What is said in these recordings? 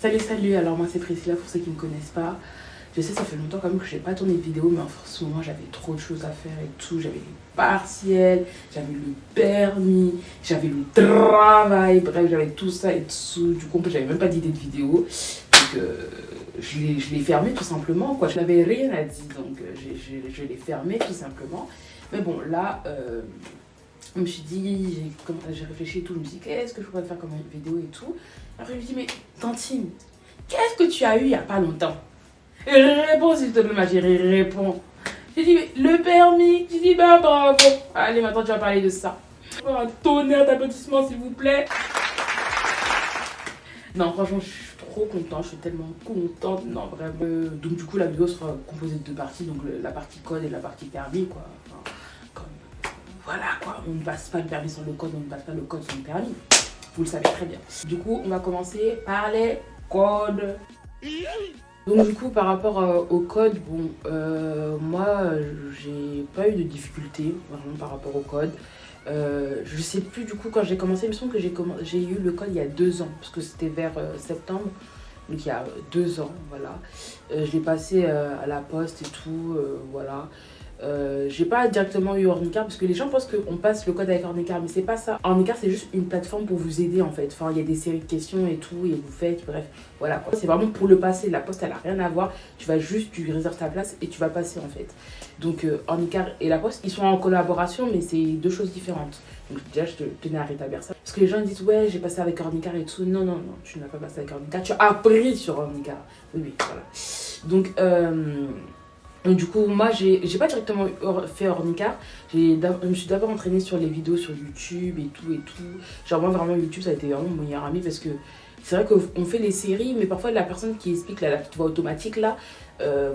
Salut, alors moi c'est Priscilla pour ceux qui ne me connaissent pas. Je sais, ça fait longtemps quand même que je n'ai pas tourné de vidéo, mais en ce moment j'avais trop de choses à faire et tout. J'avais les partiels, j'avais le permis, j'avais le travail, bref, j'avais tout ça et tout. Du coup, j'avais même pas d'idée de vidéo. Donc je l'ai fermé tout simplement, quoi. Je n'avais rien à dire, donc je l'ai fermé tout simplement. Mais bon, là, je me suis dit, j'ai réfléchi et tout, je me suis dit, qu'est-ce que je pourrais faire comme vidéo et tout. Après, je me suis dit, mais Tantine, qu'est-ce que tu as eu il n'y a pas longtemps? Réponds s'il te plaît, ma chérie, réponds. J'ai dit, mais le permis. J'ai dit, bah bravo. Allez, maintenant tu vas parler de ça. Oh, un tonnerre d'applaudissements, s'il vous plaît. Non, franchement, je suis trop contente, je suis tellement contente. Non, vraiment. Donc, du coup, la vidéo sera composée de deux parties, donc la partie code et la partie permis, quoi. Enfin, voilà, quoi. On ne passe pas le permis sans le code, on ne passe pas le code sans le permis. Vous le savez très bien. Du coup, on va commencer par les codes. Donc du coup, par rapport au code, bon, moi, j'ai pas eu de difficulté vraiment par rapport au code. Je sais plus du coup quand j'ai commencé, il me semble que j'ai eu le code il y a 2 ans, parce que c'était vers septembre, donc il y a 2 ans, voilà. Je l'ai passé à la poste et tout, voilà. J'ai pas directement eu Ornicar parce que les gens pensent qu'on passe le code avec Ornicar, mais c'est pas ça. Ornicar, c'est juste une plateforme pour vous aider en fait. Enfin, il y a des séries de questions et tout, et vous faites, bref, voilà. C'est vraiment pour le passer. La poste, elle a rien à voir. Tu réserves ta place et tu vas passer en fait. Donc, Ornicar et la poste, ils sont en collaboration, mais c'est deux choses différentes. Donc, déjà, je tenais à rétablir ça. Parce que les gens disent, ouais, j'ai passé avec Ornicar et tout. Non, tu n'as pas passé avec Ornicar. Tu as appris sur Ornicar. Oui, voilà. Donc, du coup, moi, j'ai pas directement fait Ornicar. Je me suis d'abord entraînée sur les vidéos sur YouTube et tout. Genre, moi, vraiment, YouTube, ça a été vraiment mon meilleur ami parce que c'est vrai qu'on fait les séries, mais parfois, la personne qui explique la petite voix automatique, là,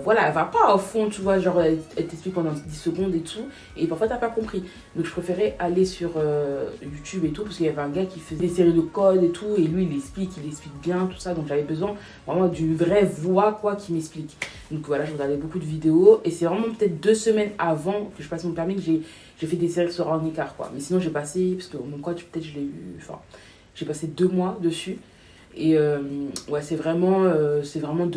voilà, elle va pas au fond, tu vois, genre, elle t'explique pendant 10 secondes et tout, et parfois, t'as pas compris. Donc, je préférais aller sur YouTube et tout, parce qu'il y avait un gars qui faisait des séries de codes et tout, et lui, il explique bien, tout ça, donc j'avais besoin vraiment d'une vraie voix, quoi, qui m'explique. Donc, voilà, je regardais beaucoup de vidéos, et c'est vraiment peut-être 2 semaines avant que je passe mon permis que j'ai fait des séries sur Ornicar, quoi. Mais sinon, j'ai passé, parce que mon code, peut-être, je l'ai eu, enfin, j'ai passé 2 mois dessus. Et ouais, c'est vraiment 2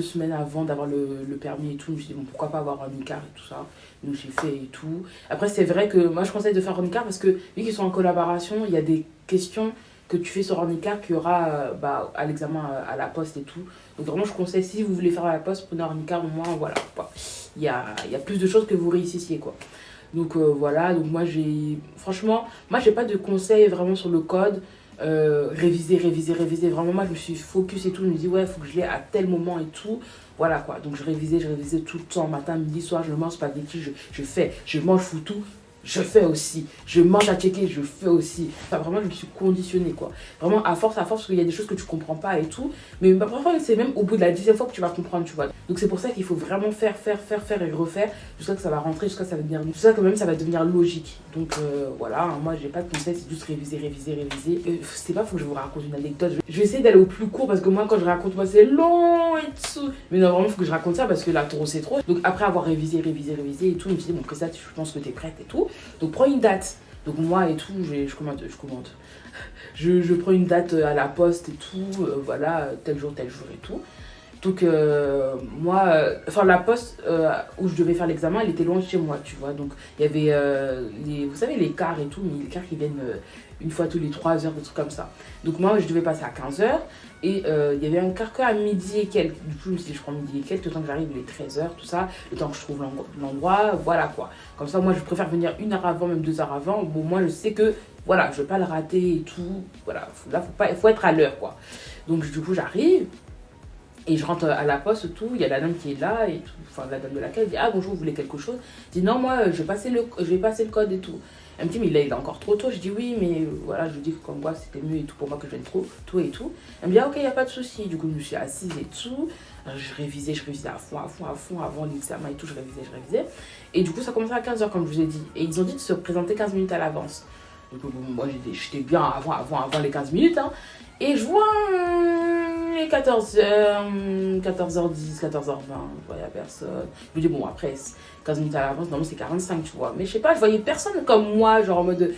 semaines avant d'avoir le permis et tout. Je me suis dit, bon, pourquoi pas avoir un Ornicar et tout ça. Donc j'ai fait et tout. Après, c'est vrai que moi, je conseille de faire Ornicar parce que, vu qu'ils sont en collaboration, il y a des questions que tu fais sur Ornicar qu'il y aura à l'examen à la poste et tout. Donc vraiment, je conseille, si vous voulez faire à la poste, prenez Ornicar au moins, voilà. Quoi. Il y a plus de choses que vous réussissiez, quoi. Donc voilà, donc franchement, moi, j'ai pas de conseils vraiment sur le code. Réviser. Vraiment, moi, je me suis focus et tout. Je me dis, ouais, il faut que je l'ai à tel moment et tout. Voilà quoi. Donc, je révisais tout le temps, matin, midi, soir. Je mange spaghetti, je fais. Je mange foutou, je fais aussi. Je mange à checker, je fais aussi. Enfin, vraiment, je me suis conditionnée, quoi. Vraiment, à force, parce qu'il y a des choses que tu comprends pas et tout. Mais parfois, c'est même au bout de la 10e fois que tu vas comprendre, tu vois. Donc, c'est pour ça qu'il faut vraiment faire et refaire jusqu'à que ça va rentrer, jusqu'à que même ça va devenir logique. Donc, voilà, hein, moi, j'ai pas de conseil, c'est juste réviser. C'est pas, faut que je vous raconte une anecdote. Je vais essayer d'aller au plus court parce que moi, quand je raconte, moi, c'est long et tout. Mais non, vraiment, faut que je raconte ça parce que là, trop, c'est trop. Donc, après avoir révisé et tout, je me suis dit, bon, que ça, je pense que t'es prête et tout. Donc, prends une date. Donc, moi et tout, je commande. Je prends une date à la poste et tout, voilà, tel jour et tout. Donc, enfin, la poste où je devais faire l'examen, elle était loin de chez moi, tu vois. Donc, il y avait, vous savez, les cars et tout, mais les cars qui viennent une fois tous les 3 heures, des trucs comme ça. Donc, moi, je devais passer à 15h et il y avait un car à midi et quelques. Du coup, je me suis dit, je prends midi et quelques, le temps que j'arrive, il est 13h, tout ça, le temps que je trouve l'endroit, voilà quoi. Comme ça, moi, je préfère venir 1 heure avant, même 2 heures avant. Bon, moi, je sais que, voilà, je ne vais pas le rater et tout. Voilà, là, faut être à l'heure, quoi. Donc, du coup, j'arrive. Et je rentre à la poste, tout, il y a la dame qui est là, et tout, enfin la dame de l'accueil, elle dit, ah bonjour, vous voulez quelque chose? Je dis, non, moi, je vais passer le code et tout. Elle me dit, mais là, il est encore trop tôt. Je dis, oui, mais voilà, je lui dis que comme moi, c'était mieux et tout, pour moi que je vienne tôt et tout. Elle me dit, ah ok, il n'y a pas de souci. Du coup, je me suis assise et tout. Je révisais à fond, avant l'examen et tout, je révisais. Et du coup, ça commençait à 15h, comme je vous ai dit. Et ils ont dit de se présenter 15 minutes à l'avance. Donc, moi, j'étais bien avant les 15 minutes, hein. Et je vois 14h10, 14h20, je voyais personne. Je me dis, bon, après, 15 minutes à l'avance, normalement c'est 45, tu vois. Mais je sais pas, je voyais personne comme moi, genre en mode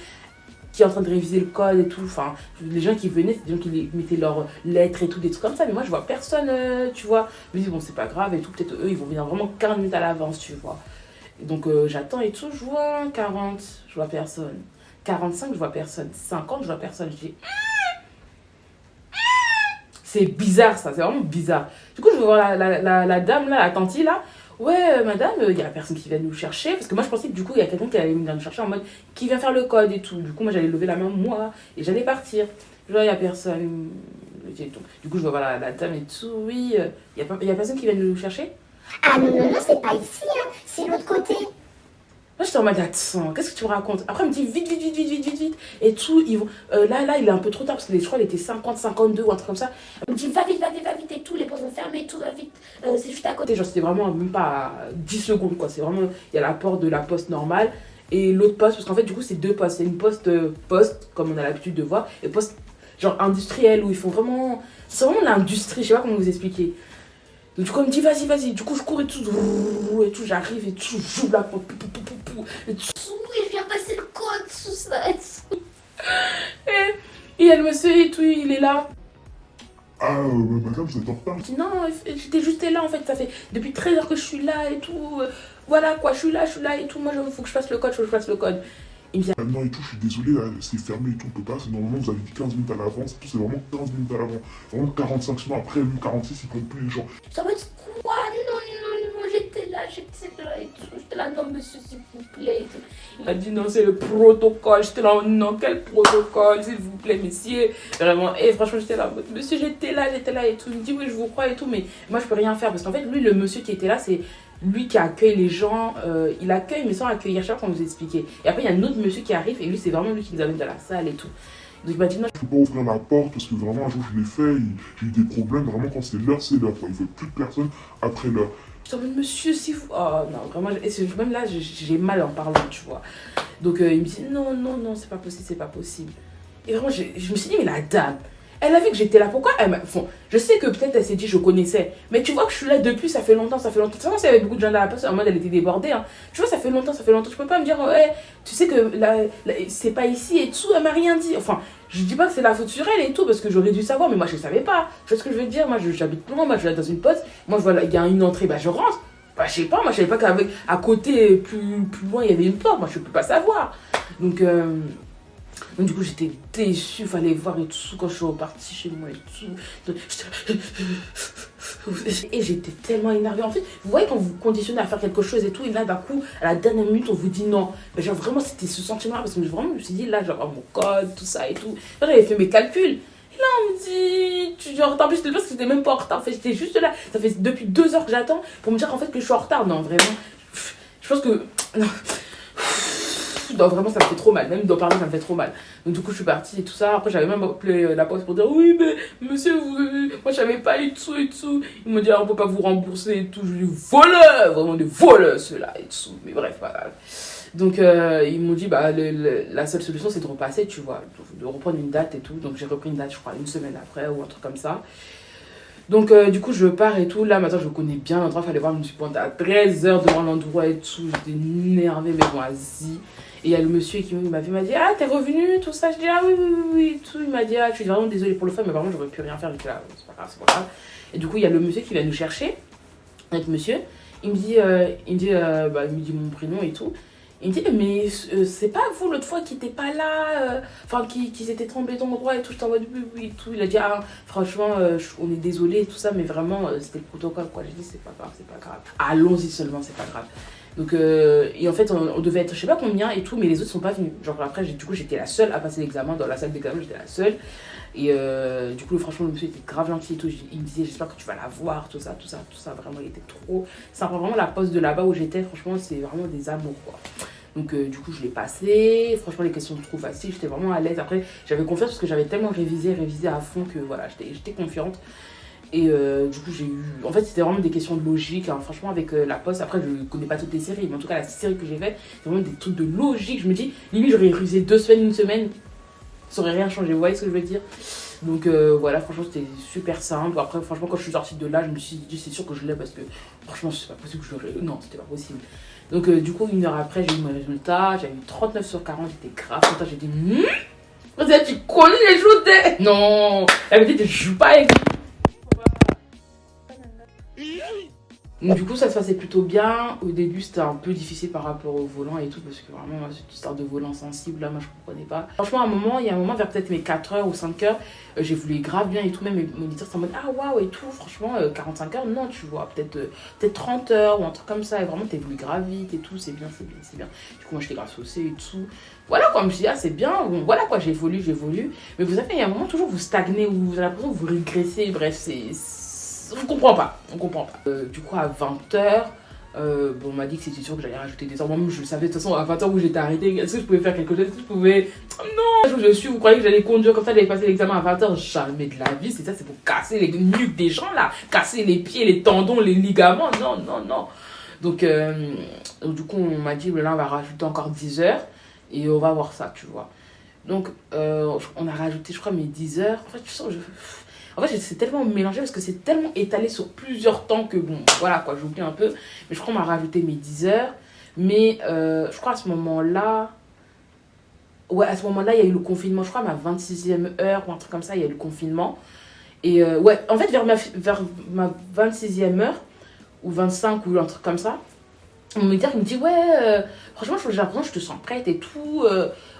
qui est en train de réviser le code et tout. Enfin, les gens qui venaient, c'est des gens qui mettaient leurs lettres et tout, des trucs comme ça. Mais moi, je vois personne, tu vois. Je me dis, bon, c'est pas grave et tout. Peut-être eux, ils vont venir vraiment 40 minutes à l'avance, tu vois. Et donc, j'attends et tout. Je vois 40, je vois personne. 45, je vois personne. 50, je vois personne. Je dis, c'est bizarre ça, c'est vraiment bizarre. Du coup, je vais voir la dame là, la tante là. Ouais, madame, il y a personne qui vient nous chercher. Parce que moi, je pensais que du coup, il y a quelqu'un qui allait venir nous chercher en mode qui vient faire le code et tout. Du coup, moi, j'allais lever la main, moi, et j'allais partir. Genre, il y a personne. Du coup, je vais voir la dame et tout. Oui, il y a personne qui vient nous chercher. Ah non, non, non, c'est pas ici, hein. C'est l'autre côté. Moi, j'étais en mode, attends, qu'est-ce que tu me racontes? Après, elle me dit, vite, vite, vite, vite, vite, vite, vite. Et tout, ils vont. Là, il est un peu trop tard parce que je crois qu'il était 50, 52 ou un truc comme ça. Elle me dit, va vite, va vite, va vite et tout. Les portes sont fermées et tout, va vite. C'est juste à côté. Genre, c'était vraiment même pas 10 secondes, quoi. C'est vraiment, il y a la porte de la poste normale et l'autre poste, parce qu'en fait, du coup, c'est deux postes. C'est une poste, comme on a l'habitude de voir, et poste, genre, industriel, où ils font vraiment. C'est vraiment l'industrie, je sais pas comment vous expliquer. Donc, du coup, elle me dit, vas-y, vas-y. Du coup, je cours et tout, j'arrive et tout, j'ouvre la porte, et tout. Oui, je viens passer le code, tout ça. Et il y a le monsieur et tout, il est là. Ah, madame, vous êtes en retard. Je dis, non, j'étais juste là en fait, ça fait depuis 13 heures que je suis là et tout. Voilà quoi, je suis là et tout. Moi, il faut que je fasse le code, Il me dit, Maintenant et tout, je suis désolé, là, c'est fermé et tout, on peut pas. Normalement, vous avez dit 15 minutes à l'avance, tout, c'est vraiment 15 minutes à l'avance. Vraiment 45 sinon après, même 46, ils comptent plus les gens. Ça va être quoi? Non, non, non, j'étais là et tout. J'étais là, non, monsieur, s'il vous plaît. il a dit non, c'est le protocole. J'étais là, non, quel protocole, s'il vous plaît, messieurs. Vraiment, et franchement, j'étais là, monsieur, j'étais là et tout. Il me dit, oui, je vous crois et tout, mais moi, je peux rien faire parce qu'en fait, lui, le monsieur qui était là, c'est lui qui accueille les gens, il accueille mais sans accueillir, je sais pas comment vous expliquer. Et après, il y a un autre monsieur qui arrive et lui, c'est vraiment lui qui nous amène dans la salle et tout. Donc il m'a dit non. Je peux pas ouvrir la porte parce que vraiment, un jour, je l'ai fait, j'ai eu des problèmes. Vraiment, quand c'est l'heure, quoi. Il faut plus de personnes après l'heure. Je suis en mode, monsieur, si vous. Oh non, vraiment, même là, j'ai mal en parlant, tu vois. Donc il me dit non, non, non, c'est pas possible, c'est pas possible. Et vraiment, je me suis dit, mais la dame, elle a vu que j'étais là. Pourquoi elle m'a. Bon, je sais que peut-être elle s'est dit, je connaissais. Mais tu vois que je suis là depuis, ça fait longtemps, ça fait longtemps. De toute façon, il y avait beaucoup de gens dans la poste, en mode elle était débordée. Hein. Tu vois, ça fait longtemps, ça fait longtemps. Tu peux pas me dire, ouais, tu sais que c'est pas ici et tout, elle m'a rien dit. Enfin, je dis pas que c'est la faute sur elle et tout, parce que j'aurais dû savoir, mais moi je savais pas. Tu vois ce que je veux dire? Moi, j'habite loin, moi je vais dans une poste. Moi, je vois, il y a une entrée, bah je rentre. Bah, je sais pas, moi je savais pas qu'à côté, plus loin, il y avait une porte. Moi, je peux pas savoir. Donc du coup, j'étais déçue, fallait voir et tout, quand je suis repartie chez moi et tout. Et j'étais tellement énervée. En fait, vous voyez quand vous vous conditionnez à faire quelque chose et tout, et là d'un coup, à la dernière minute, on vous dit non. Mais genre vraiment, c'était ce sentiment-là, parce que vraiment, je me suis dit, là, genre mon code, tout ça et tout. Là, j'avais fait mes calculs. Et là, on me dit, tu es en retard. En plus, c'était parce que j'étais même pas en retard. En fait, j'étais juste là. Ça fait depuis 2 heures que j'attends pour me dire en fait que je suis en retard. Non, vraiment. Je pense que. Non. Non, vraiment, ça me fait trop mal. Même d'en parler, ça me fait trop mal. Donc, du coup, je suis partie et tout ça. Après, j'avais même appelé la poste pour dire oui, mais monsieur, moi, je savais pas et tout et tout. Ils m'ont dit, ah, on peut pas vous rembourser et tout. Je dis, voleurs, vraiment des voleurs, ceux-là et tout. Mais bref, voilà. Donc, ils m'ont dit, bah, la seule solution, c'est de repasser, tu vois, de reprendre une date et tout. Donc, j'ai repris une date, je crois, une semaine après ou un truc comme ça. Donc, du coup, je pars et tout. Là, maintenant, je connais bien l'endroit. Il fallait voir, je me suis pointée à 13 heures devant l'endroit et tout. J'étais énervée, mais bon, vas-y. Et il y a le monsieur qui m'a dit, ah, t'es revenu, tout ça. Je dis, ah oui, oui, oui, oui, tout. Il m'a dit, ah, je suis vraiment désolée pour le fait, mais vraiment, j'aurais pu rien faire. J'étais là, c'est pas grave, c'est pas grave. Et du coup, il y a le monsieur qui vient nous chercher, avec monsieur. Il me dit, il me dit mon prénom et tout. Il me dit, mais c'est pas vous l'autre fois qui n'était pas là, enfin qui s'était trompé d'endroit et tout. J'étais en mode oui, oui, et tout. Il a dit, ah, franchement, on est désolé et tout ça, mais vraiment, c'était le protocole, quoi. J'ai dit, c'est pas grave, c'est pas grave. Allons-y seulement, c'est pas grave. Donc, et en fait, on devait être, je sais pas combien et tout, mais les autres sont pas venus. Genre, après, du coup, j'étais la seule à passer l'examen. Dans la salle d'examen, j'étais la seule. Et du coup, franchement, le monsieur était grave gentil et tout. Il me disait, j'espère que tu vas la voir, tout ça, tout ça, tout ça. Vraiment, il était trop sympa. Vraiment, la poste de là-bas où j'étais, franchement, c'est vraiment des amours, quoi. Donc, du coup, je l'ai passé. Franchement, les questions trop faciles. J'étais vraiment à l'aise. Après, j'avais confiance parce que j'avais tellement révisé à fond que voilà, j'étais confiante. Et du coup, j'ai eu. En fait, c'était vraiment des questions de logique. Hein. Franchement, avec la poste, après, je ne connais pas toutes les séries, mais en tout cas, la série que j'ai faite, c'est vraiment des trucs de logique. Je me dis, limite, j'aurais révisé 2 semaines, une semaine, ça aurait rien changé. Vous voyez ce que je veux dire? Donc voilà, franchement, c'était super simple. Après, franchement, quand je suis sortie de là, je me suis dit, c'est sûr que je l'ai parce que franchement, c'est pas possible que je l'aurais. Non, c'était pas possible. Donc, du coup, 1 heure après, j'ai eu mon résultat. J'avais eu 39 sur 40, j'étais grave contente. J'ai dit, Tu connais les shooter. Non, la vérité, tu joues pas avec. Donc, du coup, ça se passait plutôt bien. Au début, c'était un peu difficile par rapport au volant et tout, parce que vraiment, cette histoire de volant sensible, là, moi, je comprenais pas. Franchement, il y a un moment, vers peut-être mes 4 heures ou 5 heures, j'ai voulu grave bien et tout, même mes moniteurs, c'est en mode, ah waouh et tout, franchement, 45 heures, non, tu vois, peut-être 30 heures ou un truc comme ça, et vraiment, t'es voulu grave vite et tout, c'est bien, c'est bien, c'est bien. Du coup, moi, j'étais grave saucée et tout. Voilà, quoi, je me suis dit, ah, c'est bien, bon, voilà, quoi, j'évolue. Mais vous savez, il y a un moment, toujours, vous stagnez ou vous avez l'impression que vous régressez, bref, on comprend pas. Du coup, à 20 heures, on m'a dit que c'était sûr que j'allais rajouter des heures. Moi-même, je le savais de toute façon, à 20 heures où j'étais arrêtée, est-ce que je pouvais faire quelque chose? Est-ce que je pouvais. Non, je suis, vous croyez que j'allais conduire comme ça, j'allais passer l'examen à 20 heures? Jamais de la vie, c'est ça, c'est pour casser les nuques des gens là, casser les pieds, les tendons, les ligaments. Non. Donc, du coup, on m'a dit, là, on va rajouter encore 10 heures et on va voir ça, tu vois. Donc, on a rajouté, je crois, mes 10 heures. En fait, tu sens, c'est tellement mélangé parce que c'est tellement étalé sur plusieurs temps que bon, voilà quoi, j'oublie un peu. Mais je crois qu'on m'a rajouté mes 10 heures. Mais je crois à ce moment-là, il y a eu le confinement. Je crois à ma 26e heure ou un truc comme ça, il y a eu le confinement. Et en fait, vers ma 26e heure ou 25 ou un truc comme ça, on me dit ouais, franchement, j'ai l'impression que je te sens prête et tout.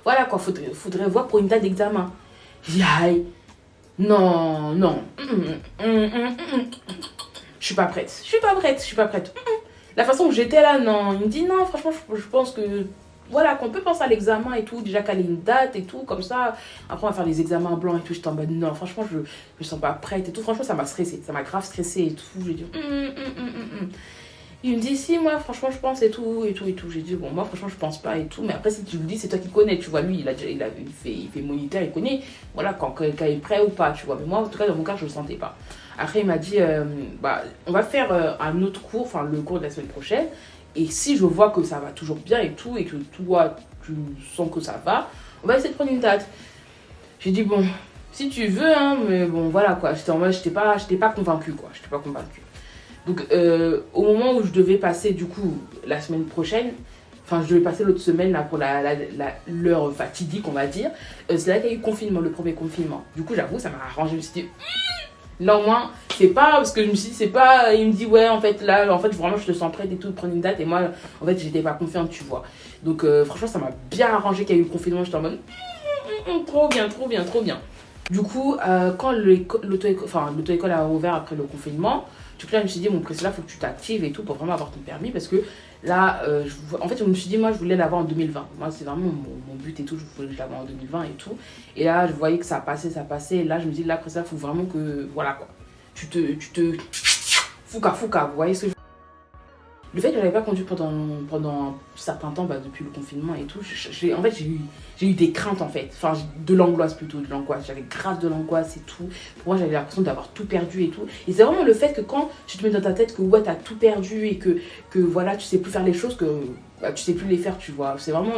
Voilà quoi, faudrait voir pour une date d'examen. J'ai dit aïe. Non. Je suis pas prête. La façon où j'étais là, non. Il me dit non, franchement, je pense que. Voilà, qu'on peut penser à l'examen et tout. Déjà caler une date et tout, comme ça. Après, on va faire les examens blancs et tout. J'étais en mode non, franchement, je me sens pas prête et tout. Franchement, ça m'a stressée. Ça m'a grave stressée et tout. J'ai dit. Il me dit si, moi, franchement, je pense et tout. J'ai dit bon, moi, franchement, je pense pas et tout. Mais après, si tu le dis, c'est toi qui connais. Tu vois, lui, il fait moniteur, il connaît. Voilà, quand quelqu'un est prêt ou pas, tu vois. Mais moi, en tout cas, dans mon cas, je le sentais pas. Après, il m'a dit on va faire un autre cours, enfin, le cours de la semaine prochaine. Et si je vois que ça va toujours bien et tout, et que toi, tu sens que ça va, on va essayer de prendre une date. J'ai dit bon, si tu veux, hein, mais bon, voilà quoi. J'étais en mode, j'étais pas convaincue, quoi. Donc, au moment où je devais passer, du coup, la semaine prochaine, enfin, je devais passer l'autre semaine là, pour l'heure fatidique, on va dire, c'est là qu'il y a eu le premier confinement. Du coup, j'avoue, ça m'a arrangé. Je me suis dit, là au moins, c'est pas, parce que je me suis dit, c'est pas, il me dit, ouais, en fait, là, vraiment, je te sens prête et tout, prendre une date, et moi, en fait, j'étais pas confiante, tu vois. Donc, franchement, ça m'a bien arrangé qu'il y a eu le confinement, j'étais en mode, trop bien. Du coup, quand l'auto-école a ouvert après le confinement, du coup là, je me suis dit, bon, Priscilla, il faut que tu t'actives et tout pour vraiment avoir ton permis parce que là, en fait, je me suis dit, moi, je voulais l'avoir en 2020. Moi, c'est vraiment mon but et tout, je voulais l'avoir en 2020 et tout. Et là, je voyais que ça passait. Et là, je me dis, là, Priscilla, il faut vraiment que, voilà quoi, tu te fouca, vous voyez ce que je veux dire. Le fait que je n'avais pas conduit pendant un certain temps, depuis le confinement et tout, en fait, j'ai eu des craintes en fait. Enfin, de l'angoisse plutôt, J'avais grave de l'angoisse et tout. Pour moi, j'avais l'impression d'avoir tout perdu et tout. Et c'est vraiment le fait que quand tu te mets dans ta tête que ouais, t'as tout perdu et que voilà, tu sais plus faire les choses, que tu sais plus les faire, tu vois. C'est vraiment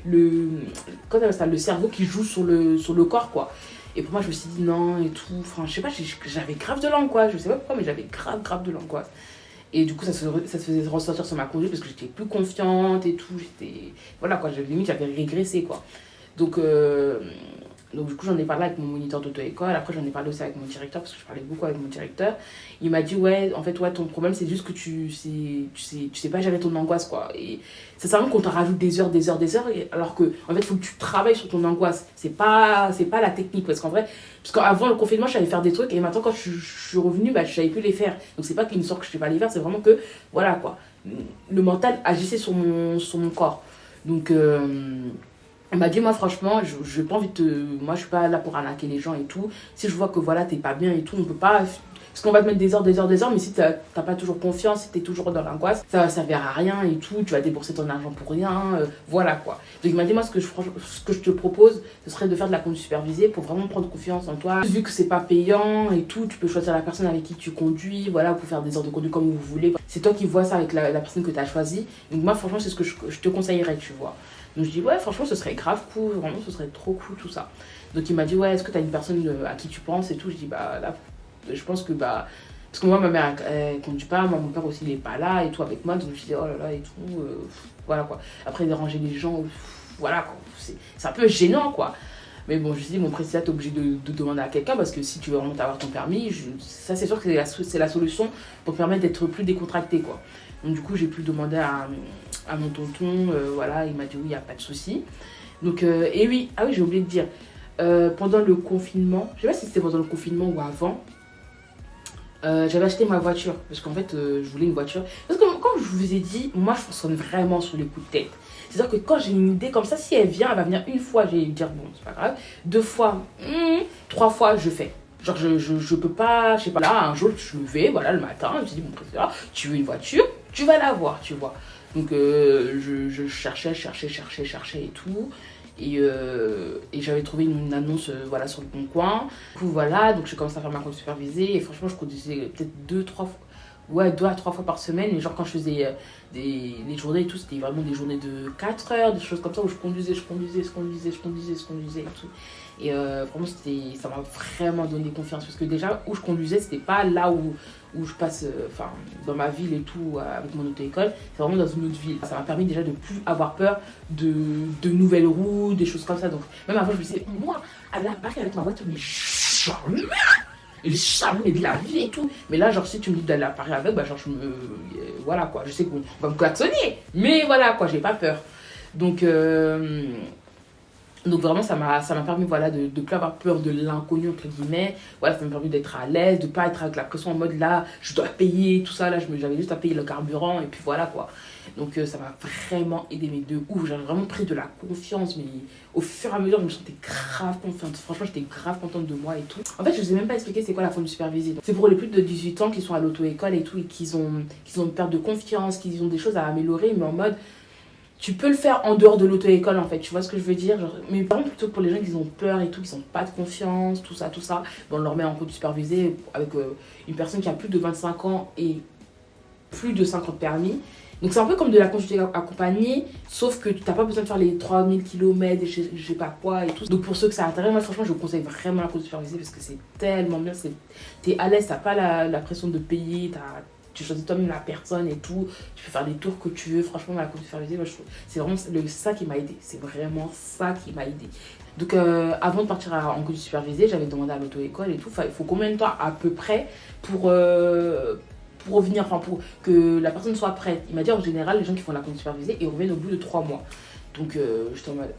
le cerveau qui joue sur le corps, quoi. Et pour moi, je me suis dit non et tout. Enfin, je sais pas, j'avais grave de l'angoisse. Je sais pas pourquoi, mais j'avais grave de l'angoisse. Et du coup, ça se faisait ressortir sur ma conduite parce que j'étais plus confiante et tout. Voilà quoi, j'avais régressé quoi. Donc du coup, j'en ai parlé avec mon moniteur d'auto-école. Après, j'en ai parlé aussi avec mon directeur parce que je parlais beaucoup avec mon directeur. Il m'a dit, ouais, en fait, ouais, ton problème, c'est juste que tu sais pas gérer ton angoisse, quoi. Et ça sert à rien qu'on te rajoute des heures, alors que, en fait, il faut que tu travailles sur ton angoisse. C'est pas la technique. Parce qu'avant le confinement, je savais faire des trucs et maintenant, quand je suis revenue, je savais plus les faire. Donc, c'est pas qu'une sorte que je sais pas les faire, c'est vraiment que, voilà, quoi. Le mental agissait sur mon corps. Donc, elle m'a dit, moi franchement, je n'ai pas envie moi je suis pas là pour arnaquer les gens et tout. Si je vois que voilà, t'es pas bien et tout, on peut pas. Parce qu'on va te mettre des heures, mais si t'as pas toujours confiance, si t'es toujours dans l'angoisse, ça va servir à rien et tout, tu vas débourser ton argent pour rien, voilà quoi. Donc il m'a dit, moi ce que je te propose, ce serait de faire de la conduite supervisée pour vraiment prendre confiance en toi. Vu que c'est pas payant et tout, tu peux choisir la personne avec qui tu conduis, voilà, pour faire des heures de conduite comme vous voulez. C'est toi qui vois ça avec la personne que tu as choisie. Donc moi franchement, c'est ce que je te conseillerais, tu vois. Donc je dis ouais, franchement ce serait grave cool, vraiment ce serait trop cool tout ça. Donc il m'a dit ouais, est-ce que t'as une personne à qui tu penses et tout. Je dis là je pense que parce que moi ma mère elle conduit pas, moi mon père aussi il est pas là et tout avec moi, donc je dis oh là là et tout, voilà quoi. Après déranger les gens, voilà quoi, c'est un peu gênant quoi. Mais bon, je me suis dit, bon, après, ça, t'es obligé de demander à quelqu'un parce que si tu veux vraiment avoir ton permis, ça, c'est sûr que c'est la solution pour te permettre d'être plus décontracté, quoi. Donc, du coup, j'ai pu demander à mon tonton, voilà, il m'a dit oui, il n'y a pas de souci. Donc, et oui, ah oui, j'ai oublié de dire, pendant le confinement, je sais pas si c'était pendant le confinement ou avant, j'avais acheté ma voiture parce qu'en fait je voulais une voiture parce que comme je vous ai dit, moi je fonctionne vraiment sur les coups de tête. C'est à dire que quand j'ai une idée comme ça, si elle vient, elle va venir une fois, je vais dire bon c'est pas grave, deux fois, trois fois je fais, genre je peux pas, je sais pas, là un jour je me levais, voilà le matin, je me suis dit bon président, tu veux une voiture, tu vas l'avoir, tu vois. Donc je cherchais et tout. Et j'avais trouvé une annonce voilà, sur le Bon Coin. Du coup, voilà, donc j'ai commencé à faire ma conduite supervisée. Et franchement, je conduisais peut-être 2 à 3 fois par semaine. Et genre, quand je faisais les journées et tout, c'était vraiment des journées de 4 heures, des choses comme ça où je conduisais et tout. Et vraiment, ça m'a vraiment donné confiance. Parce que déjà, où je conduisais, c'était pas là où je passe dans ma ville et tout avec mon auto-école, c'est vraiment dans une autre ville. Ça m'a permis déjà de plus avoir peur de nouvelles routes, des choses comme ça. Donc même avant je me disais, moi, aller à Paris avec ma voiture, mais jamais de la vie et tout. Mais là genre si tu me dis d'aller à Paris avec, bah genre voilà quoi, je sais qu'on va me klaxonner, mais voilà quoi, j'ai pas peur. Donc vraiment ça m'a permis voilà, de plus avoir peur de l'inconnu entre guillemets. Voilà, ça m'a permis d'être à l'aise, de pas être avec la pression en mode là je dois payer tout ça, là j'avais juste à payer le carburant et puis voilà quoi. Donc ça m'a vraiment aidé, mais de ouf, j'avais vraiment pris de la confiance, mais au fur et à mesure je me sentais grave confiante, franchement j'étais grave contente de moi et tout. En fait je vous ai même pas expliqué c'est quoi la conduite supervisée. C'est pour les plus de 18 ans qui sont à l'auto-école et tout et qui ont une perte de confiance, qui ont des choses à améliorer, mais en mode tu peux le faire en dehors de l'auto-école en fait, tu vois ce que je veux dire, genre, mais par exemple plutôt pour les gens qui ont peur et tout, qui n'ont pas de confiance, tout ça, on leur met en conduite supervisée avec une personne qui a plus de 25 ans et plus de 50 permis. Donc c'est un peu comme de la conduite accompagnée, sauf que tu n'as pas besoin de faire les 3000 km et je sais pas quoi et tout. Donc pour ceux que ça intéresse, moi franchement je vous conseille vraiment la conduite supervisée parce que c'est tellement bien, t'es à l'aise, t'as pas la pression de payer, tu choisis toi-même la personne et tout, tu peux faire les tours que tu veux. Franchement la conduite supervisée, moi, c'est vraiment ça qui m'a aidé, c'est vraiment ça qui m'a aidé. Donc avant de partir en conduite supervisée, j'avais demandé à l'auto-école et tout, il faut combien de temps à peu près pour revenir, enfin pour que la personne soit prête. Il m'a dit en général les gens qui font la conduite supervisée ils reviennent au bout de 3 mois. Donc j'étais en mode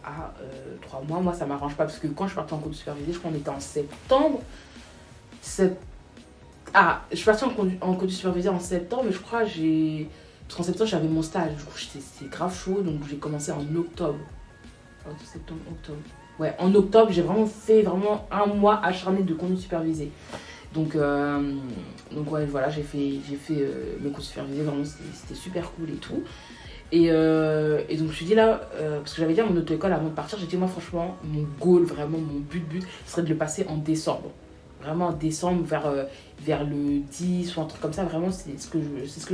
3 mois, moi ça m'arrange pas parce que quand je partais en conduite supervisée, je crois qu'on était en septembre. Je suis partie en conduite supervisée en septembre, mais je crois parce qu'en septembre j'avais mon stage, du coup c'était grave chaud, donc j'ai commencé en octobre. Septembre, octobre. Ouais, en octobre j'ai vraiment fait un mois acharné de conduite supervisée. Donc ouais, voilà, j'ai fait mes cours supervisés, vraiment c'était super cool et tout. Et donc je me suis dit là, parce que j'avais dit à mon auto-école avant de partir, j'ai dit moi franchement, mon goal, vraiment mon but, ce serait de le passer en décembre. Vraiment en décembre, vers le 10 ou un truc comme ça, vraiment c'est ce que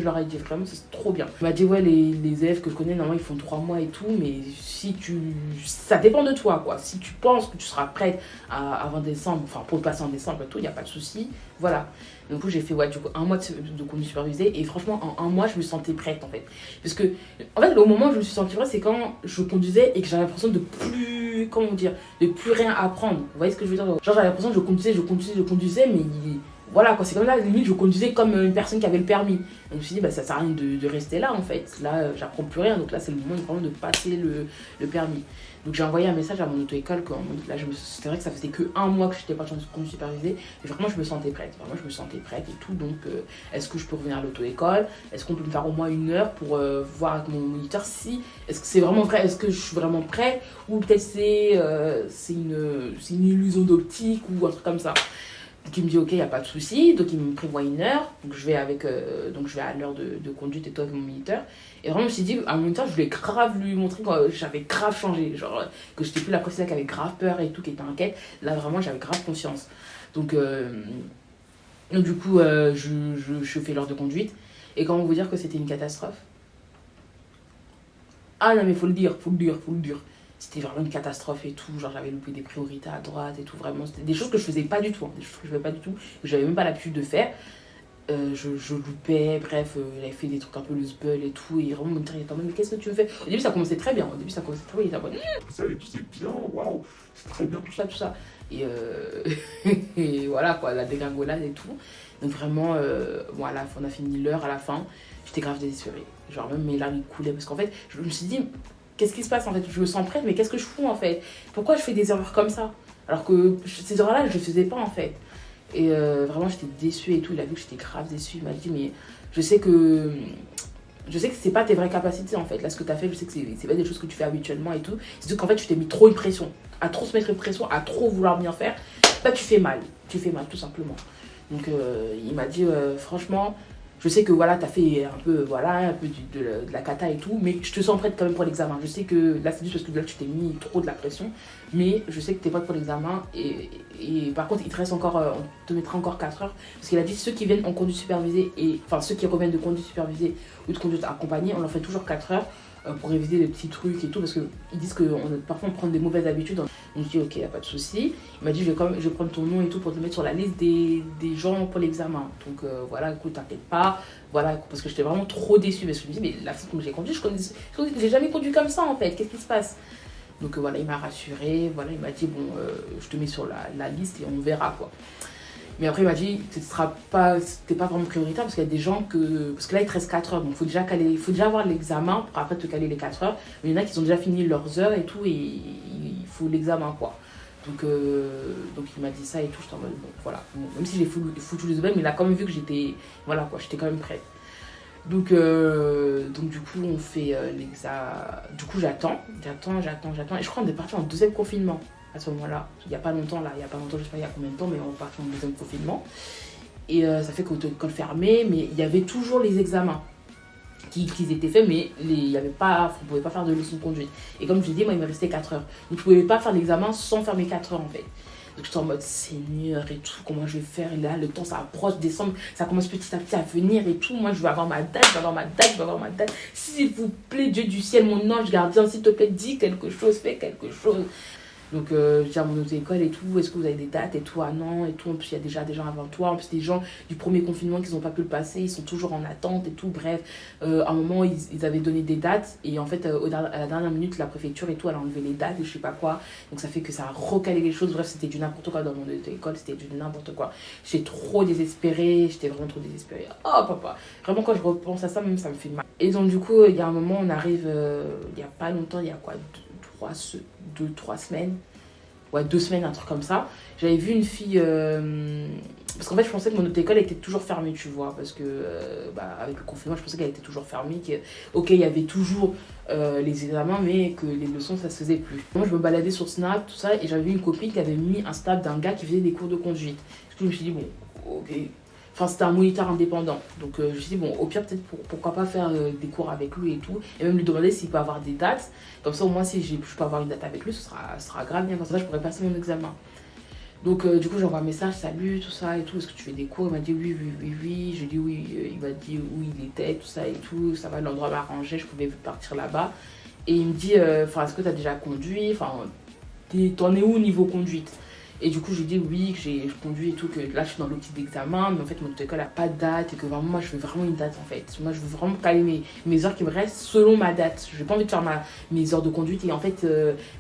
je leur ai dit, vraiment c'est trop bien. Il m'a dit ouais, les élèves que je connais normalement ils font 3 mois et tout, mais ça dépend de toi quoi. Si tu penses que tu seras prête avant décembre, enfin pour le passer en décembre et tout, il n'y a pas de souci, voilà. Du coup j'ai fait du coup 1 mois de conduite supervisée et franchement en 1 mois je me sentais prête en fait. Parce que en fait au moment où je me suis sentie prête c'est quand je conduisais et que j'avais l'impression de plus rien apprendre. Vous voyez ce que je veux dire? Genre j'avais l'impression que je conduisais mais voilà quoi, c'est comme là limite je conduisais comme une personne qui avait le permis. Donc je me suis dit ça sert à rien de rester là en fait. Là j'apprends plus rien, donc là c'est le moment vraiment de passer le permis. Donc j'ai envoyé un message à mon auto-école là c'est vrai que ça faisait que 1 mois que j'étais partie en conduite supervisée et vraiment je me sentais prête et tout. Donc est-ce que je peux revenir à l'auto-école, est-ce qu'on peut me faire au moins 1 heure pour voir avec mon moniteur est-ce que c'est vraiment vrai, est-ce que je suis vraiment prête ou peut-être c'est une illusion d'optique ou un truc comme ça. Donc il me dit ok, il n'y a pas de souci, donc il me prévoit 1 heure, donc je vais à l'heure de conduite et tout avec mon moniteur. Et vraiment je me suis dit, à mon moniteur je voulais grave lui montrer que j'avais grave changé, genre que j'étais plus la personne qui avait grave peur et tout, qui était inquiète. Là vraiment j'avais grave confiance. Donc du coup je fais l'heure de conduite et comment vous dire que c'était une catastrophe? Ah non mais faut le dire. C'était vraiment une catastrophe et tout, genre j'avais loupé des priorités à droite et tout, vraiment c'était des choses que je faisais pas du tout, que j'avais même pas l'habitude de faire. je loupais, bref, j'avais fait des trucs un peu le sbeul et tout, et vraiment, mon père, il était en mode, mais qu'est-ce que tu veux faire? Au début, ça commençait très bien, il était en mode, Ça et tout, c'est bien, waouh, c'est très bien. tout ça. Et, et voilà, quoi, la dégringolade et tout. Donc vraiment, bon, à la fin, on a fini l'heure, à la fin, j'étais grave désespérée. Genre, même mes larmes, ils coulaient, parce qu'en fait, je me suis dit, qu'est-ce qui se passe, en fait? Je me sens prête, mais qu'est-ce que je fous, en fait? Pourquoi je fais des erreurs comme ça? Alors que ces erreurs-là, je les faisais pas, en fait. Et vraiment, j'étais déçue et tout. Il a vu que j'étais grave déçue. Il m'a dit, mais je sais que c'est pas tes vraies capacités en fait. Là, ce que tu as fait, je sais que c'est pas des choses que tu fais habituellement et tout. C'est juste qu'en fait, tu t'es mis trop une pression. À trop se mettre une pression, à trop vouloir bien faire, bah tu fais mal. Tu fais mal, tout simplement. Donc, il m'a dit, franchement, je sais que voilà, t'as fait un peu, voilà, un peu de la cata et tout, mais je te sens prête quand même pour l'examen. Je sais que là, c'est juste parce que là, tu t'es mis trop de la pression, mais je sais que t'es prête pour l'examen. Et par contre, il te reste encore, on te mettra encore 4 heures. Parce qu'il a dit, ceux qui viennent en conduite supervisée, enfin, ceux qui reviennent de conduite supervisée ou de conduite accompagnée, on leur fait toujours 4 heures pour réviser les petits trucs et tout, parce qu'ils disent que parfois on prend des mauvaises habitudes. On dit, ok, y a pas de souci. Il m'a dit, je vais prendre ton nom et tout pour te mettre sur la liste des gens pour l'examen. Donc voilà, écoute, t'inquiète pas. Voilà, parce que j'étais vraiment trop déçue. Parce que je me dis, mais la façon que j'ai conduit, j'ai jamais conduit comme ça en fait. Qu'est-ce qui se passe? Donc voilà, il m'a rassuré. Voilà, il m'a dit, bon, je te mets sur la liste et on verra quoi. Mais après, il m'a dit que c'était pas vraiment prioritaire parce qu'il y a des gens que. Parce que là, il te reste 4 heures. Donc, il faut déjà avoir l'examen pour après te caler les 4 heures. Mais il y en a qui ont déjà fini leurs heures et tout. Et il faut l'examen, quoi. Donc il m'a dit ça et tout. J'étais en mode, bon, voilà. Bon, même si j'ai foutu les oreilles, mais il a quand même vu que j'étais. Voilà, quoi. J'étais quand même prête. Donc du coup, on fait l'examen. Du coup, j'attends. Et je crois qu'on est parti en deuxième confinement. À ce moment-là, il n'y a pas longtemps, je sais pas il y a combien de temps, mais on est parti en deuxième confinement. Et ça fait qu'auto-école fermée, mais il y avait toujours les examens qui étaient faits, mais on ne pouvait pas faire de leçon de conduite. Et comme je l'ai dit, moi, il me restait 4 heures. Donc je ne pouvais pas faire l'examen sans faire mes 4 heures en fait. Donc j'étais en mode Seigneur et tout, comment je vais faire? Et là, le temps, ça approche, décembre, ça commence petit à petit à venir et tout. Moi, je veux avoir ma date, S'il vous plaît, Dieu du ciel, mon ange gardien, s'il te plaît, dis quelque chose, fais quelque chose. Donc, je dis à mon auto-école et tout, est-ce que vous avez des dates et tout? Ah non, et tout. En plus, il y a déjà des gens avant toi. En plus, des gens du premier confinement qui n'ont pas pu le passer, ils sont toujours en attente et tout. Bref, à un moment, ils avaient donné des dates. Et en fait, à la dernière minute, la préfecture et tout, elle a enlevé les dates et je sais pas quoi. Donc, ça fait que ça a recalé les choses. Bref, c'était du n'importe quoi dans mon auto-école, c'était du n'importe quoi. J'étais trop désespérée, j'étais vraiment trop désespérée. Oh, papa. Vraiment, quand je repense à ça, même, ça me fait mal. Et donc, du coup, il y a un moment, on arrive, il y a pas longtemps, il y a quoi? 2-3 semaines, ouais 2 semaines, un truc comme ça. J'avais vu une fille, parce qu'en fait je pensais que mon auto-école était toujours fermée, tu vois, parce que avec le confinement je pensais qu'elle était toujours fermée, ok il y avait toujours les examens mais que les leçons ça se faisait plus. Moi je me baladais sur Snap, tout ça, et j'avais vu une copine qui avait mis un snap d'un gars qui faisait des cours de conduite. Du coup je me suis dit bon ok. Enfin, c'était un moniteur indépendant. Donc, je me suis dit, bon, au pire, peut-être pourquoi pas faire des cours avec lui et tout. Et même lui demander s'il peut avoir des dates. Comme ça, au moins, si je peux avoir une date avec lui, ce sera grave bien. Comme ça, je pourrais passer mon examen. Donc, du coup, j'envoie un message, salut, tout ça et tout. Est-ce que tu fais des cours? Il m'a dit oui. J'ai dit oui. Il m'a dit où il était, tout ça et tout. Ça va, l'endroit m'arrangeait, je pouvais partir là-bas. Et il me dit, est-ce que tu as déjà conduit? Enfin, t'en es où au niveau conduite? Et du coup, j'ai dit oui, que je conduis et tout, que là, je suis dans l'optique d'examen, mais en fait, mon auto-école n'a pas de date et que vraiment, moi, je veux vraiment une date, en fait. Moi, je veux vraiment caler mes heures qui me restent selon ma date. Je n'ai pas envie de faire mes heures de conduite et en fait,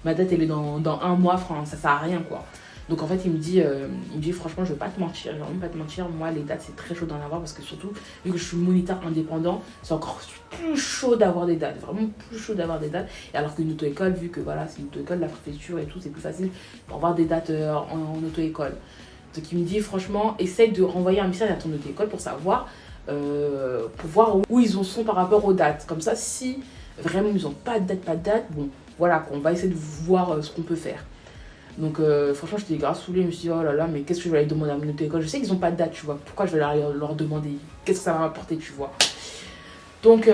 ma date, elle est dans 1 mois, enfin, ça sert à rien, quoi. Donc, en fait, il me dit franchement, je ne vais pas te mentir, moi, les dates, c'est très chaud d'en avoir parce que surtout, vu que je suis moniteur indépendant, c'est encore plus chaud d'avoir des dates, vraiment plus chaud d'avoir des dates. Et alors qu'une auto-école, vu que voilà, c'est une auto-école, la préfecture et tout, c'est plus facile pour avoir des dates en auto-école. Donc, il me dit franchement, essaye de renvoyer un message à ton auto-école pour savoir, pour voir où ils en sont par rapport aux dates. Comme ça, si vraiment ils n'ont pas de date, bon, voilà, on va essayer de voir ce qu'on peut faire. Donc franchement j'étais grave saoulée, je me suis dit oh là là mais qu'est-ce que je vais aller demander à mon auto-école? Je sais qu'ils n'ont pas de date, tu vois, pourquoi je vais leur demander? Qu'est-ce que ça va m'apporter, tu vois? Donc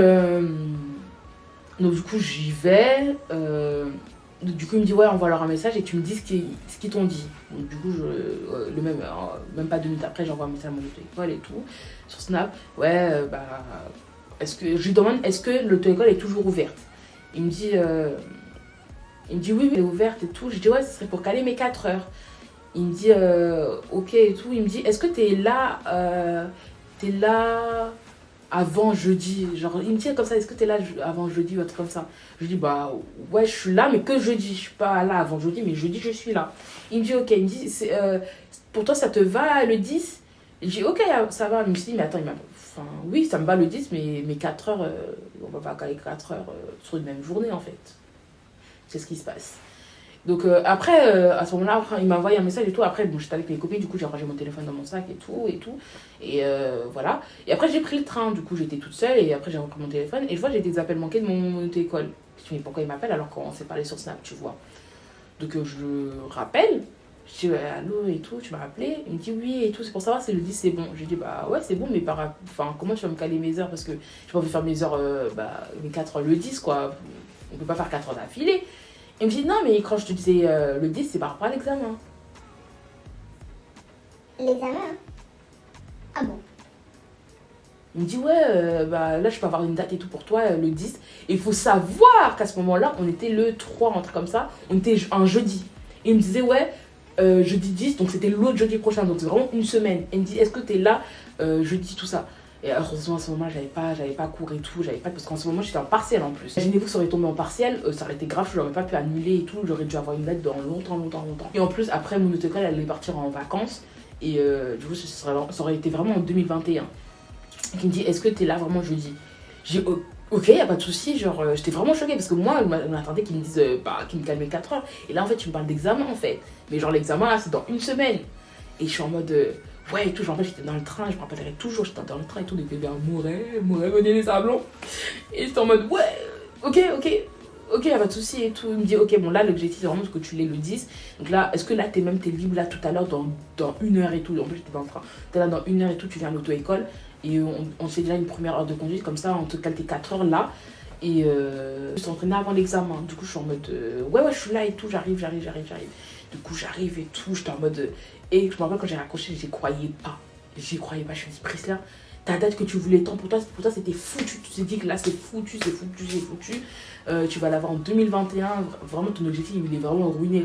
du coup j'y vais, du coup il me dit ouais envoie leur un message et tu me dis ce qu'ils t'ont dit. Donc du coup même pas 2 minutes après j'envoie un message à mon auto-école et tout, sur Snap, ouais je lui demande est-ce que l'auto-école est toujours ouverte? Il me dit oui, elle est ouverte et tout. Je dis ouais, ce serait pour caler mes 4 heures. Il me dit ok et tout. Il me dit est-ce que t'es là t'es là avant jeudi. Genre, il me dit comme ça, est-ce que t'es là avant jeudi ou un truc comme ça? Je dis, bah ouais, je suis là, mais que jeudi. Je suis pas là avant jeudi, mais jeudi, je suis là. Il me dit, ok, il me dit, pour toi, ça te va le 10? Je dis, ok, ça va. Il me dit, mais attends, enfin, oui, ça me va le 10, mais 4 heures, on va pas caler 4 heures sur une même journée, en fait. C'est ce qui se passe. Donc après, à ce moment-là, il m'a envoyé un message et tout. Après, bon, j'étais avec mes copines, du coup, j'ai rangé mon téléphone dans mon sac et tout, et tout. Et voilà. Et après, j'ai pris le train, du coup, j'étais toute seule. Et après, j'ai repris mon téléphone. Et je vois, j'ai des appels manqués de mon auto-école. Je me dis, mais pourquoi il m'appelle alors qu'on s'est parlé sur Snap, tu vois. Donc je rappelle. Je dis, ouais, allô et tout, tu m'as appelé. Il me dit, oui, et tout, c'est pour savoir si le 10 c'est bon. Je dis, bah ouais, c'est bon, mais enfin, comment tu vas me caler mes heures? Parce que j'ai pas envie de faire mes heures, mes 4 heures le 10, quoi. On peut pas faire 4 heures d'affilée. Il me dit, non, mais quand je te disais le 10, c'est par rapport à l'examen. L'examen? Ah bon? Il me dit, ouais, bah là, je peux avoir une date et tout pour toi, le 10. Et il faut savoir qu'à ce moment-là, on était le 3, un truc comme ça. On était un jeudi. Et il me disait, ouais, jeudi 10, donc c'était l'autre jeudi prochain. Donc c'est vraiment une semaine. Et il me dit, est-ce que t'es là jeudi, tout ça? Et heureusement, à ce moment-là, j'avais pas cours et tout, parce qu'en ce moment, j'étais en partiel en plus. Imaginez-vous que ça aurait tombé en partiel, ça aurait été grave, je l'aurais pas pu annuler et tout, j'aurais dû avoir une date dans longtemps. Et en plus, après, mon auto-école, elle allait partir en vacances, et du coup, ça aurait été vraiment en 2021. Il me dit, est-ce que t'es là vraiment jeudi? J'ai dit, ok, y a pas de souci, genre, j'étais vraiment choquée, parce que moi, on attendait qu'ils me disent, qu'ils me calment 4 heures. Et là, en fait, tu me parles d'examen, en fait. Mais genre, l'examen, là, c'est dans une semaine. Et je suis en mode... ouais, et tout, genre, en fait, j'étais dans le train, je me rappellerai toujours, j'étais dans le train et tout, des bébés à Mouret, venez les sablons. Et j'étais en mode, ouais, ok, y'a pas de souci et tout. Il me dit, ok, bon, là, l'objectif, c'est vraiment que tu l'aies le 10. Donc là, est-ce que là, t'es libre là tout à l'heure dans 1 heure et tout? En plus, j'étais dans le train. T'es là dans 1 heure et tout, tu viens à l'auto-école. Et on fait déjà une première heure de conduite, comme ça, on te cale tes 4 heures là. Et je suis entraînée avant l'examen. Du coup, je suis en mode, ouais, je suis là et tout, j'arrive. Du coup, j'arrive et tout, j'étais en mode... Et je me rappelle quand j'ai raccroché, j'y croyais pas. Je me suis dit, Priscilla, ta date que tu voulais tant, pour toi c'était foutu. Tu t'es dit que là, c'est foutu. Tu vas l'avoir en 2021. Vraiment, ton objectif, il est vraiment ruiné.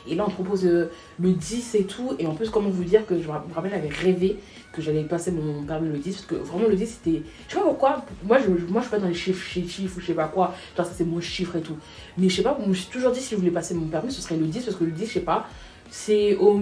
Et là, on te propose le 10 et tout. Et en plus, comment vous dire que je me rappelle, j'avais rêvé que j'allais passer mon permis le 10. Parce que vraiment, le 10, c'était... Je sais pas pourquoi. Moi, je suis pas dans les chiffres ou je sais pas quoi. Genre, ça, c'est mon chiffre et tout. Mais je sais pas, je me suis toujours dit, si je voulais passer mon permis, ce serait le 10. Parce que le 10, je sais pas... C'est au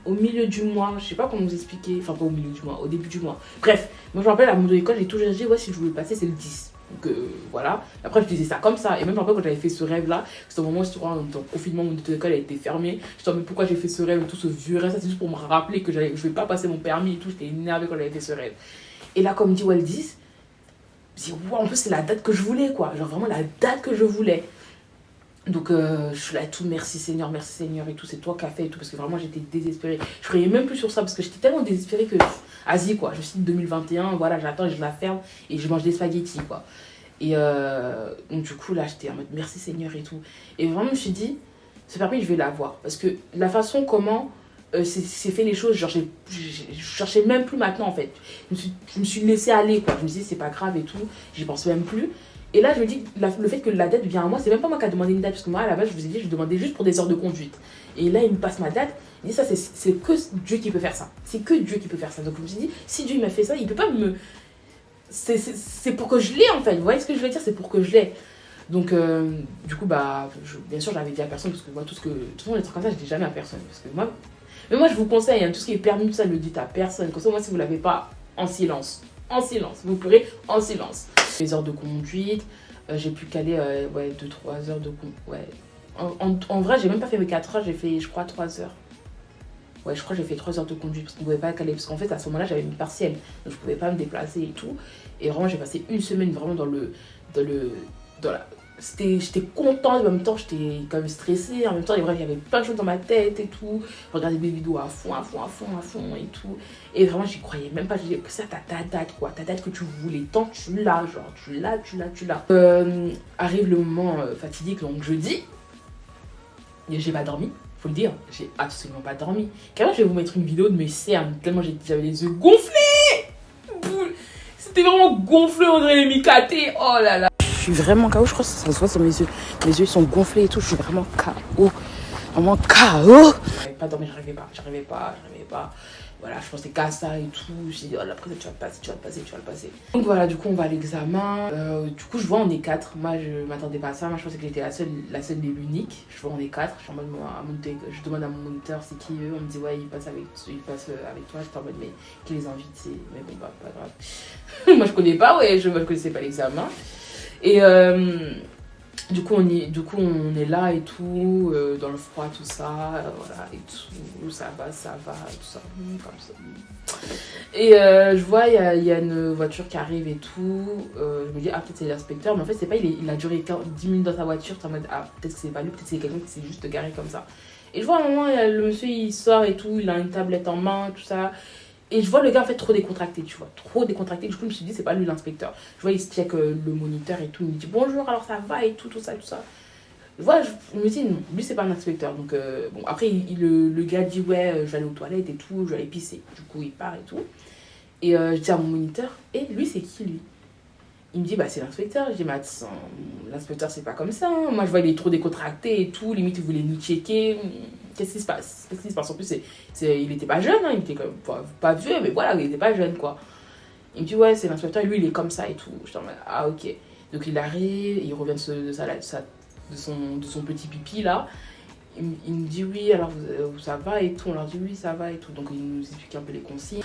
milieu du mois, je sais pas comment vous expliquer, enfin pas au milieu du mois, au début du mois. Bref, moi je me rappelle à mon école, j'ai toujours dit, ouais, si je voulais passer, c'est le 10. Donc voilà, après je disais ça comme ça. Et même après quand j'avais fait ce rêve-là, c'était au moment où j'étais en confinement, mon école a été fermée. Je me disais, mais pourquoi j'ai fait ce rêve, tout ce vieux rêve, ça c'est juste pour me rappeler que je vais pas passer mon permis et tout. J'étais énervée quand j'avais fait ce rêve. Et là, comme dit, ouais, le 10, je dis, ouais, en plus c'est la date que je voulais, quoi. Genre vraiment la date que je voulais. Donc je suis là et tout, merci Seigneur et tout, c'est toi qui as fait et tout, parce que vraiment j'étais désespérée. Je croyais même plus sur ça, parce que j'étais tellement désespérée que, vas-y quoi, je suis 2021, voilà, j'attends et je la ferme, et je mange des spaghettis quoi. Et donc du coup là, j'étais en mode merci Seigneur et tout. Et vraiment je me suis dit, ce permis je vais l'avoir, parce que la façon comment c'est fait les choses, genre je cherchais même plus maintenant en fait. Je me suis laissée aller quoi, je me suis dit c'est pas grave et tout, j'y pensais même plus. Et là, je me dis, le fait que la date vient à moi, c'est même pas moi qui a demandé une date, parce que moi, à la base, je vous ai dit, je demandais juste pour des heures de conduite. Et là, il me passe ma date, il dit, ça, c'est que Dieu qui peut faire ça. C'est que Dieu qui peut faire ça. Donc, je me suis dit, si Dieu m'a fait ça, il peut pas me... C'est pour que je l'ai, en fait. Vous voyez ce que je veux dire? C'est pour que je l'ai. Donc, du coup, bah, bien sûr, je l'avais dit à personne, parce que moi, toute façon, les trucs comme ça, je dis jamais à personne. Parce que moi, mais moi, je vous conseille, hein, tout ce qui est permis, tout ça, ne le dites à personne. Comme ça, moi, si vous l'avez pas, en silence. Vous pleurez en silence. Les heures de conduite, j'ai pu caler 2-3 heures de conduite. Ouais. En vrai, j'ai même pas fait mes 4 heures, j'ai fait, je crois, 3 heures. Ouais, je crois que j'ai fait 3 heures de conduite parce qu'on pouvait pas caler. Parce qu'en fait, à ce moment-là, j'avais une partielle. Donc, je pouvais pas me déplacer et tout. Et vraiment, j'ai passé une semaine vraiment dans la... J'étais contente, en même temps j'étais quand même stressée, en même temps il y avait plein de choses dans ma tête et tout. Je regardais des vidéos à fond et tout. Et vraiment j'y croyais même pas, je disais, ça t'as ta date quoi, ta date que tu voulais tant, tu l'as, genre tu l'as. Arrive le moment fatidique, donc jeudi, j'ai pas dormi, faut le dire, j'ai absolument pas dormi. Carrément je vais vous mettre une vidéo de mes cernes, tellement j'avais les yeux gonflés. C'était vraiment gonflé, on dirait les micatés, oh là là. Je suis vraiment KO, je crois que ça se voit sur mes yeux. Mes yeux sont gonflés et tout, je suis vraiment KO. Vraiment KO. J'arrivais pas à dormir, j'arrivais pas. Voilà, je pensais qu'à ça et tout. J'ai dit, oh, après, tu vas le passer, tu vas le passer, tu vas le passer. Donc voilà, du coup, on va à l'examen. Du coup, je vois, on est 4. Moi, je m'attendais pas à ça. Moi, je pensais que j'étais la seule et l'unique. Je vois, on est 4. Je suis en mode, je demande à mon moniteur, c'est qui eux. On me dit, ouais, il passe avec toi. J'étais en mode, mais qui les invite, c'est. Mais bon, bah, pas grave. Moi, je connais pas, ouais, je connaissais pas l'examen. Et. Du coup, on est là et tout, dans le froid, tout ça, voilà, et tout, ça va, tout ça, comme ça. Et je vois, il y a une voiture qui arrive et tout, je me dis, ah, peut-être c'est l'inspecteur, mais en fait, c'est pas, il a duré 10 minutes dans sa voiture, t'es en mode, ah, peut-être que c'est pas lui, peut-être que c'est quelqu'un qui s'est juste garé comme ça. Et je vois, à un moment, le monsieur, il sort et tout, il a une tablette en main, tout ça. Et je vois le gars en fait trop décontracté, tu vois, trop décontracté. Du coup, je me suis dit, c'est pas lui l'inspecteur. Je vois, il se check le moniteur et tout. Il me dit bonjour, alors ça va et tout, tout ça, tout ça. Je vois, je me dis, non, lui, c'est pas un inspecteur. Donc, bon, après, le gars dit, ouais, je vais aller aux toilettes et tout, je vais aller pisser. Du coup, il part et tout. Et je dis à mon moniteur, et lui, c'est qui lui? Il me dit, bah, c'est l'inspecteur. Je dis, mais attends, l'inspecteur, c'est pas comme ça. Hein. Moi, je vois, il est trop décontracté et tout. Limite, il voulait nous checker. Qu'est-ce qui se passe? En plus, il était pas jeune, hein. Il était comme, pas vieux, mais voilà, il était pas jeune, quoi. Il me dit, ouais, c'est l'inspecteur. Lui, il est comme ça et tout. Je dis, ah, ok. Donc, il arrive, il revient de son petit pipi, là. Il me dit, oui, alors, ça va et tout. On leur dit, oui, ça va et tout. Donc, il nous explique un peu les consignes.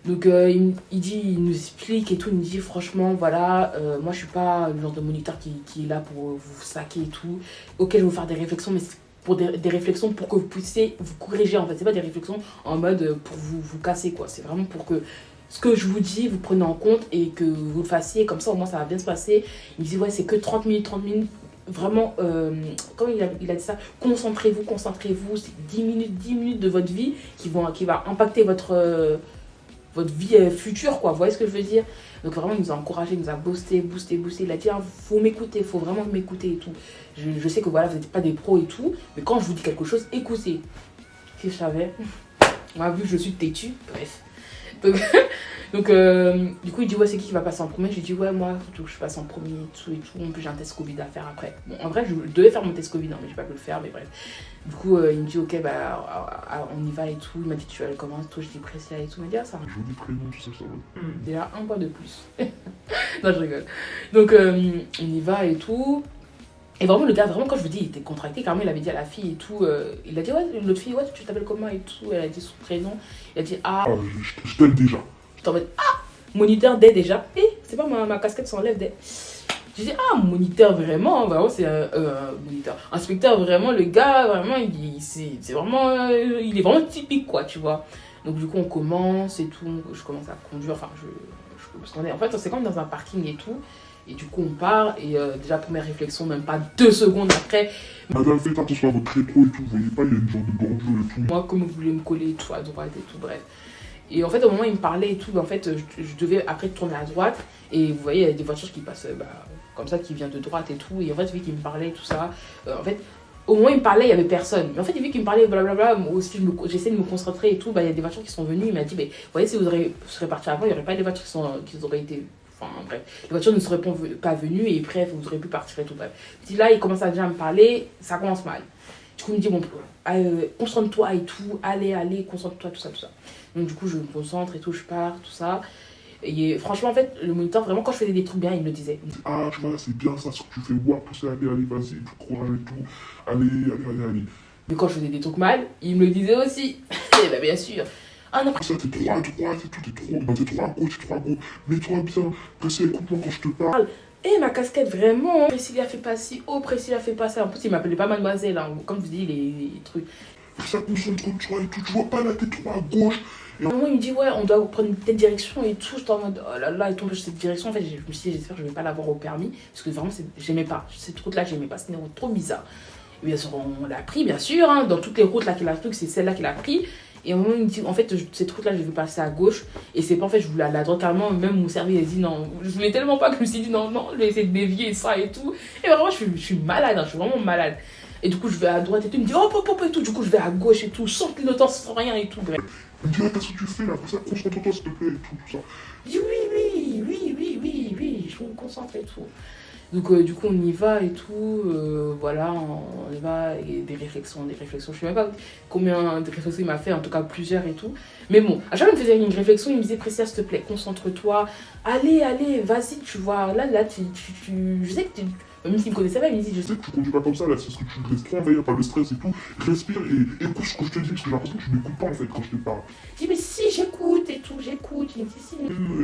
Donc il nous explique et tout, il me dit franchement voilà, moi je suis pas le genre de moniteur qui est là pour vous saquer et tout. Ok, je vais vous faire des réflexions, mais c'est pour des réflexions pour que vous puissiez vous corriger en fait. C'est pas des réflexions en mode pour vous casser quoi, c'est vraiment pour que ce que je vous dis, vous prenez en compte et que vous le fassiez, comme ça au moins ça va bien se passer. Il me dit ouais c'est que 30 minutes, vraiment, comme il a dit ça, concentrez-vous, c'est 10 minutes de votre vie qui va impacter votre vie future, quoi. Vous voyez ce que je veux dire? Donc vraiment, il nous a encouragé, il nous a boosté. Il a dit, ah, faut m'écouter, faut vraiment m'écouter et tout. Je sais que voilà, vous n'êtes pas des pros et tout, mais quand je vous dis quelque chose, écoutez. Si je savais. Moi, vu que je suis têtue, bref. Donc, du coup, il dit, ouais, c'est qui va passer en premier? J'ai dit, ouais, moi, il faut que je passe en premier et tout. En plus, j'ai un test Covid à faire après. Bon, en vrai, je devais faire mon test Covid, hein, mais je vais pas pu le faire, mais bref. Du coup, il me dit, ok, bah, on y va et tout. Il m'a dit, tu vas comment et tout. Je dis, Priscilla et tout. Il m'a dit, ah, ça va. Joli prénom, tout ça, ça va. Déjà, un point de plus. Non, je rigole. Donc, on y va et tout. Et vraiment, le gars, vraiment, quand je vous dis, il était contracté. Carrément, il avait dit à la fille et tout. Il a dit, ouais, l'autre fille, ouais, tu t'appelles comment et tout. Elle a dit son prénom. Il a dit, ah. Ah, je t'aime déjà. J'étais en mode, ah, moniteur dès déjà. C'est pas ma casquette s'enlève dès. Je dis, ah, moniteur, vraiment, c'est un moniteur. Inspecteur, vraiment, le gars, vraiment, c'est vraiment, il est vraiment typique, quoi, tu vois. Donc, du coup, on commence et tout. Je commence à conduire. Enfin, parce qu'on est, en fait, c'est comme dans un parking et tout. Et du coup, on part. Et déjà, première réflexion, même pas 2 secondes après. Madame, faites attention à votre rétro et tout. Vous voyez pas, il y a une genre de bordure et tout. Moi, comme vous voulez me coller et tout à droite et tout, bref. Et en fait, au moment où il me parlait et tout, en fait, je devais après tourner à droite. Et vous voyez, il y a des voitures qui passent comme ça, qui viennent de droite et tout. Et en fait, vu qu'il me parlait et tout ça, en fait, au moment où il me parlait, il n'y avait personne. Mais en fait, vu qu'il me parlait, blablabla, moi aussi, j'essaie de me concentrer et tout. Il y a des voitures qui sont venues. Il m'a dit, vous voyez, si vous serez parti avant, il n'y aurait pas des voitures qui auraient été. Enfin, bref, les voitures ne seraient pas venues et bref, vous auriez pu partir et tout. Bref. Puis là, il commence à déjà me parler, ça commence mal. Du coup, il me dit, bon, concentre-toi et tout, allez, concentre-toi, tout ça. Donc, du coup, je me concentre et tout, je pars, tout ça. Et franchement, en fait, le moniteur, vraiment, quand je faisais des trucs bien, il me le disait. Ah, tu vois, c'est bien ça, ce que tu fais. Ouais, poussez, allez, vas-y, du courage et tout. Allez. Mais quand je faisais des trucs mal, il me le disait aussi. Et bien sûr. Ah non, ça, t'es trop à droite et tout, t'es trop à gauche, mets-toi bien. Priscilla, écoute-moi quand je te parle. Et ma casquette, vraiment. Priscilla fait pas ci, Priscilla fait pas ça. En plus, il m'appelait pas mademoiselle, hein. Comme je dis, les trucs. Ça concentre-toi et tout, tu vois pas la tête trop à gauche. Et à un moment, il me dit, ouais, on doit prendre telle direction et tout. J'étais en mode, oh là là, il tombe sur cette direction. En fait, je me suis dit, j'espère que je vais pas l'avoir au permis. Parce que vraiment, j'aimais pas. Cette route-là, j'aimais pas. C'était une route trop bizarre. Et bien sûr, on l'a pris, bien sûr. Hein. Dans toutes les routes là qu'il a pris, c'est celle-là qu'il a pris. Et à un moment, il me dit, en fait, cette route-là, je vais passer à gauche. Et c'est pas, en fait, je voulais aller à droite carrément. Même mon cerveau, il a dit non. Je voulais tellement pas que je me suis dit non, je vais essayer de dévier ça et tout. Et vraiment, je suis malade, hein, je suis vraiment malade. Et du coup, je vais à droite et tout. Il me dit, hop, et tout. Du coup, je vais à gauche et tout, sans clignotant, sans rien et tout. Bref. Il me dit, qu'est-ce que tu fais là? Pour ça, concentre-toi, s'il te plaît, et tout ça. Je dis, oui, je me concentre et tout. Donc du coup on y va et tout, voilà, on y va, et des réflexions, je sais même pas combien de réflexions il m'a fait, en tout cas plusieurs et tout. Mais bon, à chaque fois qu'il me faisait une réflexion, il me disait Priscilla s'il te plaît, concentre-toi, allez, vas-y, tu vois, là, je sais que tu... Même s'il me connaissait pas, il me dit, Tu sais que tu conduis pas comme ça, là, c'est ce que tu restes trop envahi par le stress et tout. Respire et écoute ce que je te dis, parce que j'ai l'impression que tu m'écoutes pas en fait quand je te parle. Je dis mais si, j'écoute et tout, j'écoute, il me dit si.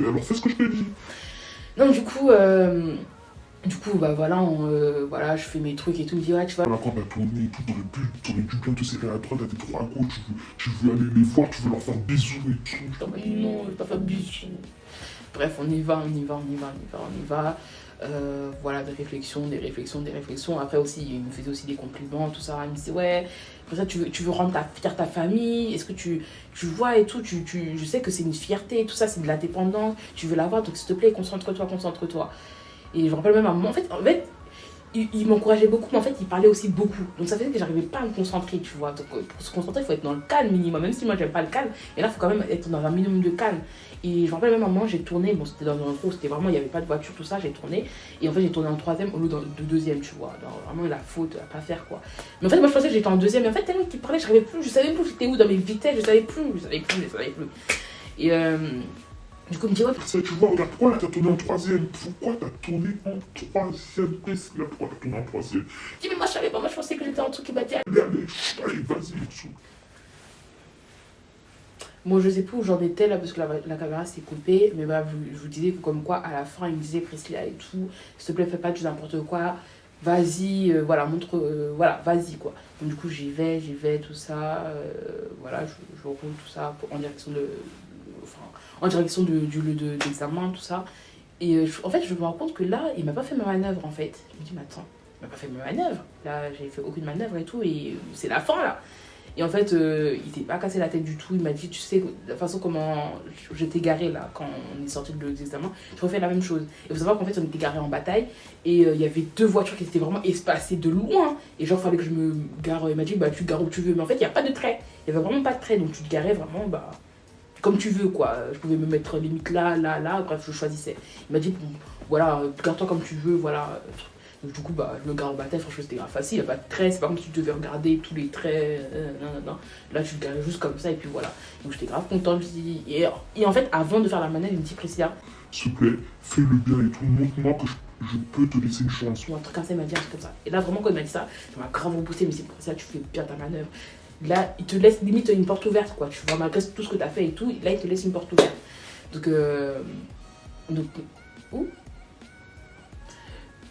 Alors fais ce que je te dis. Non, du coup, bah voilà, voilà, je fais mes trucs et tout, il me dit ouais, tu vois. Voilà, quand t'as tourné et tout, t'aurais dû bien te serrer à droite, t'es trop accro, tu veux aller les voir, tu veux leur faire bisous et tout. Je dis, mais non, je vais pas faire bisous. Bref, on y va. Voilà, des réflexions. Après aussi, il me faisait aussi des compliments, tout ça. Il me disait, ouais, pour ça, tu veux rendre fière ta famille. Est-ce que tu vois et tout, je sais que c'est une fierté, tout ça, c'est de la dépendance. Tu veux l'avoir, donc s'il te plaît, concentre-toi. Et je me rappelle même à un moment, en fait il m'encourageait beaucoup, mais en fait, il parlait aussi beaucoup. Donc ça faisait que j'arrivais pas à me concentrer, tu vois. Donc pour se concentrer, il faut être dans le calme minimum. Même si moi, j'aime pas le calme, mais là, il faut quand même être dans un minimum de calme. Et je me rappelle même à un moment, j'ai tourné, bon, c'était dans un trou, c'était vraiment, il n'y avait pas de voiture, tout ça, j'ai tourné. Et en fait, j'ai tourné en troisième au lieu de deuxième, tu vois. Donc, vraiment, la faute à pas faire, quoi. Mais en fait, moi, je pensais que j'étais en deuxième. Mais en fait, tellement qu'il parlait, je savais plus j'étais où dans mes vitesses, je savais plus. Et du coup, il me dit, ouais, Ça, tu vois, regarde, pourquoi là t'as tourné en troisième? Pourquoi t'as tourné en troisième? Priscilla, pourquoi t'as tourné en troisième? je dis, mais moi, je savais pas, moi, je pensais que j'étais en truc qui m'a dit, Allez, vas-y, dessous. moi, je sais plus où j'en étais là parce que la caméra s'est coupée. Mais bah, je vous disais que, comme quoi, à la fin, il me disait Priscilla et tout, s'il te plaît, fais pas du n'importe quoi. Vas-y, voilà, montre, voilà, vas-y quoi. Donc, du coup, j'y vais, tout ça. Voilà, je roule tout ça en direction du lieu d'examen, tout ça. Et en fait, je me rends compte que là, il m'a pas fait ma manœuvre en fait. Je me dis, mais attends, il m'a pas fait ma manœuvre. Là, j'ai fait aucune manœuvre et tout, et c'est la fin là. Et en fait, il s'est pas cassé la tête du tout. Il m'a dit, tu sais, de la façon comment j'étais garée là, quand on est sorti de l'examen, je refais la même chose. Et il faut savoir qu'en fait, on était garés en bataille. Et il y avait deux voitures qui étaient vraiment espacées de loin. Et genre, il fallait que je me gare. Il m'a dit, bah, tu te gares où tu veux. Mais en fait, il n'y a pas de trait. Il n'y avait vraiment pas de trait. Donc, tu te garais vraiment, bah, comme tu veux, quoi. Je pouvais me mettre limite là. Bref, je choisissais. Il m'a dit, bon, voilà, garde-toi comme tu veux, voilà. Donc, du coup, bah, je me gare en bataille, franchement, c'était grave facile, il n'y a pas de traits, c'est pas comme si tu devais regarder tous les traits, non. Là, tu te garais juste comme ça, et puis voilà. Donc, j'étais grave contente. Et en fait, avant de faire la manœuvre, il me dit, Priscilla, s'il te plaît, fais le bien et tout, montre-moi que je peux te laisser une chance. ou un truc comme ça, il m'a dit un truc comme ça. Et là, vraiment, quand il m'a dit ça, ça m'a grave repoussé, mais c'est pour ça, tu fais bien ta manœuvre. Là, il te laisse limite une porte ouverte, quoi. Tu vois, malgré tout ce que tu as fait et tout, là, il te laisse une porte ouverte.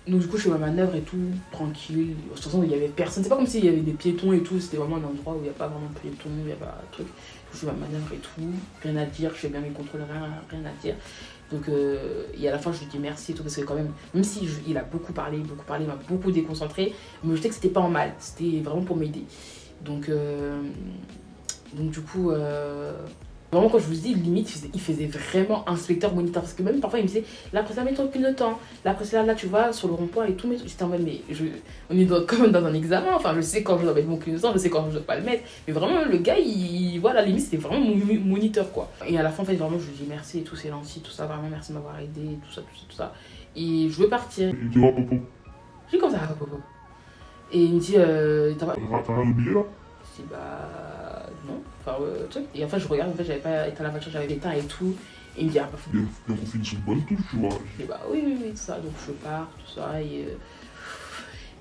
Donc du coup, je fais ma manœuvre et tout, tranquille. De toute façon, il y avait personne. C'est pas comme s'il y avait des piétons et tout. C'était vraiment un endroit où il n'y a pas vraiment de piétons, il n'y a pas de truc. Je fais ma manœuvre et tout. Rien à dire, je fais bien mes contrôles, rien à dire. Donc, et à la fin, je lui dis merci et tout. Parce que quand même si il a beaucoup parlé, il m'a beaucoup déconcentré. Mais je sais que c'était pas en mal. C'était vraiment pour m'aider. Donc du coup, vraiment, quand je vous dis limite, il faisait vraiment inspecteur moniteur. Parce que même parfois, il me disait, là, après ça, mets-toi plus de temps. Là, après ça, là, tu vois, sur le rond-point et tout. Mais j'étais en mode, mais on est quand même dans un examen. Enfin, je sais quand je dois mettre mon clignotant, je sais quand je dois pas le mettre. Mais vraiment, le gars, voilà, limite, c'était vraiment mon moniteur, quoi. Et à la fin, en fait, vraiment, je lui dis merci et tout, c'est gentil, tout ça, vraiment, merci de m'avoir aidé, tout ça. Et je veux partir. Il dit, oh, Popo. Je dis comme ça, Popo. Et il me dit, t'as rien oublié là? Je dis, bah, non. Enfin, truc. Et en fait, je regarde, en fait, j'avais pas éteint la voiture, j'avais éteint et tout. Et il me dit, ah, bah, faut bien qu'on finisse une bonne touche, tu vois. Je dis, bah, oui, tout ça. Donc, je pars, tout ça.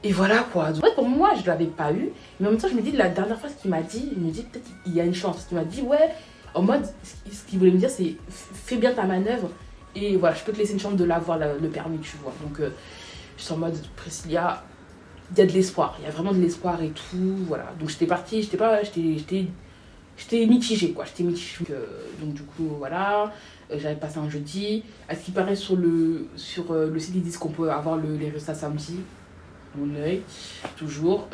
Et voilà, quoi. Donc, en fait, pour moi, je l'avais pas eu. Mais en même temps, je me dis, la dernière fois, ce qu'il m'a dit, il me dit, peut-être il y a une chance. Parce qu'il m'a dit, ouais, en mode, ce qu'il voulait me dire, c'est, fais bien ta manœuvre. Et voilà, je peux te laisser une chance de l'avoir, le permis, tu vois. Donc, je suis en mode, Priscilla, il y a de l'espoir. Il y a vraiment de l'espoir et tout. Voilà. Donc, j'étais partie, j'étais mitigée, quoi. Donc, du coup, voilà. J'avais passé un jeudi. À ce qui paraît, sur le site, ils disent qu'on peut avoir les résultats samedi. Mon œil, toujours,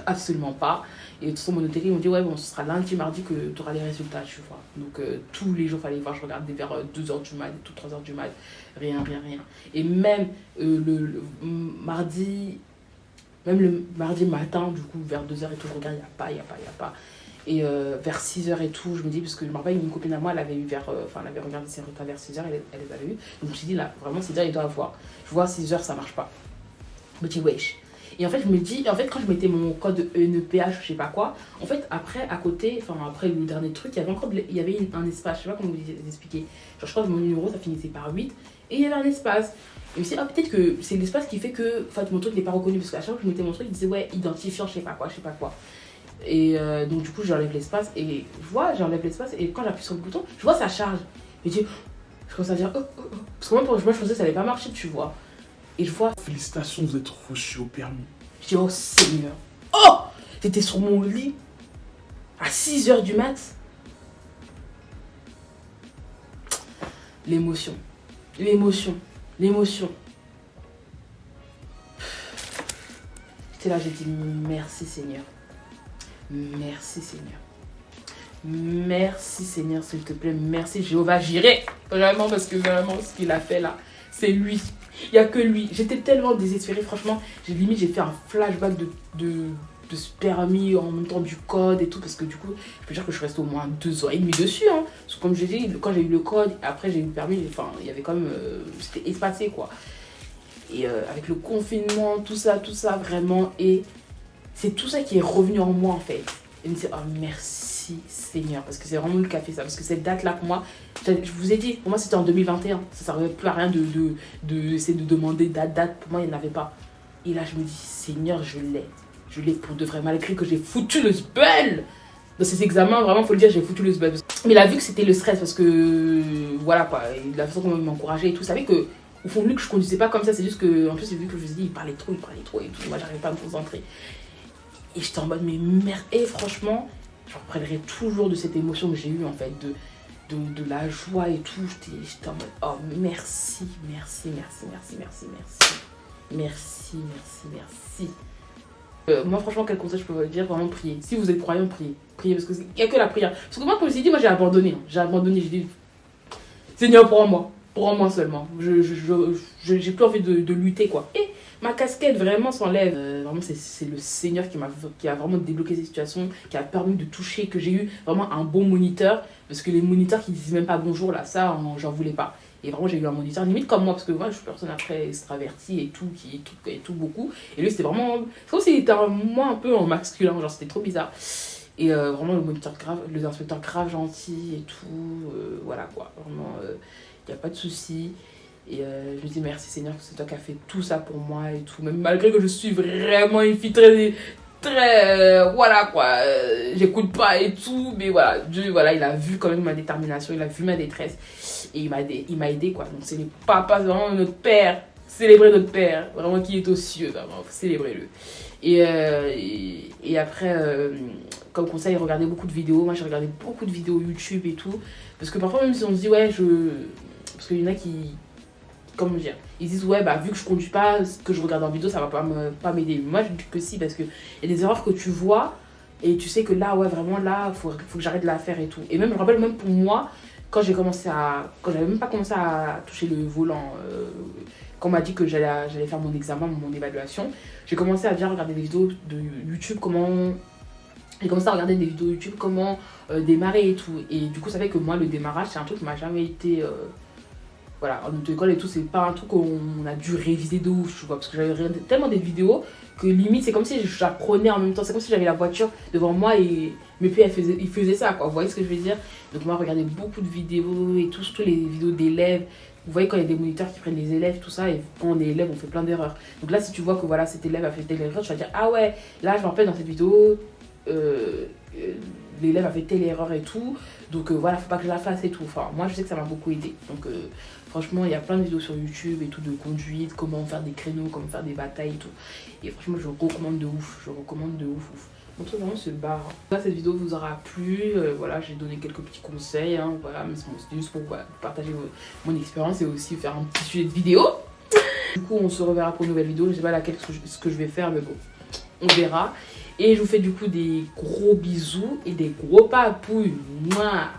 absolument pas. Et de toute façon, mon hôtel, ils m'ont dit, ouais, bon, ce sera lundi, mardi que tu auras les résultats, tu vois. Donc, tous les jours, il fallait voir, je regardais vers 2h du mat, tout 3h du mat, rien. Et même le mardi matin, du coup, vers 2h et tout, je regarde, il n'y a pas. Et vers 6h et tout, je me dis, parce que je me rappelle, une copine à moi, elle avait eu elle avait regardé ses résultats vers 6h, elle les avait eu. Donc je me suis dit, là, vraiment, 6h, il doit avoir. Je vois, 6h, ça marche pas. me dis wesh. Et en fait, je me dis, en fait, quand je mettais mon code NEPH, je sais pas quoi, en fait, après, à côté, enfin, après le dernier truc, il y avait encore un espace, je sais pas comment vous expliquer. Genre, je crois que mon numéro, ça finissait par 8, et il y avait un espace. Et je me suis dit, ah, peut-être que c'est l'espace qui fait que, en fait, mon truc n'est pas reconnu, parce qu'à chaque fois que je mettais mon truc, il disait, ouais, identifiant, je sais pas quoi, je sais pas quoi. Et donc, du coup, j'enlève l'espace, et je vois, j'enlève l'espace, et quand j'appuie sur le bouton, je vois ça charge. Je me dis, je commence à dire, oh, oh, oh. Parce que moi, je pensais que ça allait pas marcher, tu vois. Et je vois, Félicitations, vous êtes reçu au permis. je dis, oh Seigneur. Oh, j'étais sur mon lit à 6h du mat. L'émotion. L'émotion. L'émotion. J'étais là, j'ai dit merci Seigneur. Merci Seigneur. Merci Seigneur, s'il te plaît. Merci Jéhovah Jireh. Vraiment, parce que vraiment, ce qu'il a fait là, c'est lui. Il n'y a que lui. J'étais tellement désespérée, franchement. J'ai fait un flashback de ce permis, en même temps du code et tout. Parce que du coup, je peux dire que je reste au moins 2 ans et demi dessus. Hein. Parce que comme je dis, quand j'ai eu le code, après j'ai eu le permis, enfin, il y avait quand même... c'était espacé, quoi. Et avec le confinement, tout ça, vraiment. Et c'est tout ça qui est revenu en moi, en fait. Et me dire, oh merci Seigneur. Parce que c'est vraiment lui qui a fait ça. Parce que cette date-là, pour moi... Je vous ai dit, pour moi c'était en 2021. Ça ne servait plus à rien essayer de demander date. Pour moi, il n'y en avait pas. Et là, je me dis, Seigneur, je l'ai. Je l'ai pour de vrai. Malgré que j'ai foutu le sbel. Dans ces examens, vraiment, il faut le dire, j'ai foutu le sbel. Mais il a vu que c'était le stress. Parce que, voilà quoi, la façon qu'on m'encourageait et tout. Vous savez que, au fond de lui, que je ne conduisais pas comme ça. C'est juste que, en plus, j'ai vu que je vous ai dit, il parlait trop et tout. Moi, j'arrivais pas à me concentrer. Et j'étais en mode, mais merde. Et franchement, je reprendrai toujours de cette émotion que j'ai eue, en fait, de la joie et tout. J'étais en mode, oh merci. Moi franchement, quel conseil je peux vous dire? Vraiment prier. Si vous êtes croyant, priez. Priez, parce qu'il n'y a que la prière. Parce que moi, comme je vous ai dit, moi j'ai abandonné. J'ai dit, Seigneur, prends-moi seulement. J'ai plus envie de lutter, quoi. Et ma casquette vraiment s'enlève. Vraiment, c'est le Seigneur qui a vraiment débloqué cette situation, qui a permis de toucher, que j'ai eu vraiment un bon moniteur. Parce que les moniteurs qui disent même pas bonjour, là, ça, j'en voulais pas. Et vraiment, j'ai eu un moniteur limite comme moi, parce que moi, je suis une personne après extravertie et tout beaucoup. Et lui, c'était vraiment... C'est comme s'il était moi un peu en masculin, genre c'était trop bizarre. Et vraiment, le inspecteur grave gentil et tout. Voilà quoi, vraiment, il n'y a pas de souci. Et je me dis merci Seigneur, que c'est toi qui as fait tout ça pour moi et tout. Même malgré que je suis vraiment une fille très voilà quoi, j'écoute pas et tout, mais voilà, Dieu, voilà, il a vu quand même ma détermination, il a vu ma détresse et il m'a aidé quoi. Donc c'est le papa, c'est vraiment notre père, célébrez notre père, vraiment qui est aux cieux, vraiment, célébrez-le. Et après, comme conseil, regardez beaucoup de vidéos. Moi j'ai regardé beaucoup de vidéos YouTube et tout, parce que parfois même si on se dit ouais, parce qu'il y en a qui, comment dire, ils disent ouais bah vu que je conduis pas, ce que je regarde en vidéo ça va pas m'aider. Moi je dis que si, parce que il y a des erreurs que tu vois et tu sais que là ouais vraiment là faut que j'arrête de la faire et tout. Et même je me rappelle même pour moi quand j'avais même pas commencé à toucher le volant, quand on m'a dit que j'allais faire mon examen, mon évaluation, j'ai commencé à bien regarder des vidéos de YouTube, j'ai commencé à regarder des vidéos YouTube comment démarrer et tout. Et du coup ça fait que moi le démarrage c'est un truc qui m'a jamais été voilà, en auto-école et tout, c'est pas un truc qu'on a dû réviser de ouf, tu vois, parce que j'avais regardé tellement des vidéos que limite c'est comme si j'apprenais en même temps, c'est comme si j'avais la voiture devant moi et mes pieds ils faisaient ça quoi, vous voyez ce que je veux dire. Donc moi regardais beaucoup de vidéos et tout, surtout les vidéos d'élèves. Vous voyez quand il y a des moniteurs qui prennent les élèves, tout ça, et quand on est élève on fait plein d'erreurs. Donc là si tu vois que voilà cet élève a fait telle erreur, tu vas dire ah ouais, là je me rappelle dans cette vidéo l'élève a fait telle erreur et tout, donc voilà, faut pas que je la fasse et tout. Enfin moi je sais que ça m'a beaucoup aidé, donc franchement il y a plein de vidéos sur YouTube et tout de conduite, comment faire des créneaux, comment faire des batailles et tout, et franchement je recommande de ouf, mon truc vraiment se barre. Là cette vidéo vous aura plu, voilà j'ai donné quelques petits conseils, hein, voilà, mais c'était juste pour voilà, partager mon expérience et aussi faire un petit sujet de vidéo. Du coup on se reverra pour une nouvelle vidéo, je sais pas laquelle ce que je vais faire mais bon, on verra. Et je vous fais du coup des gros bisous et des gros papouilles. Mouah.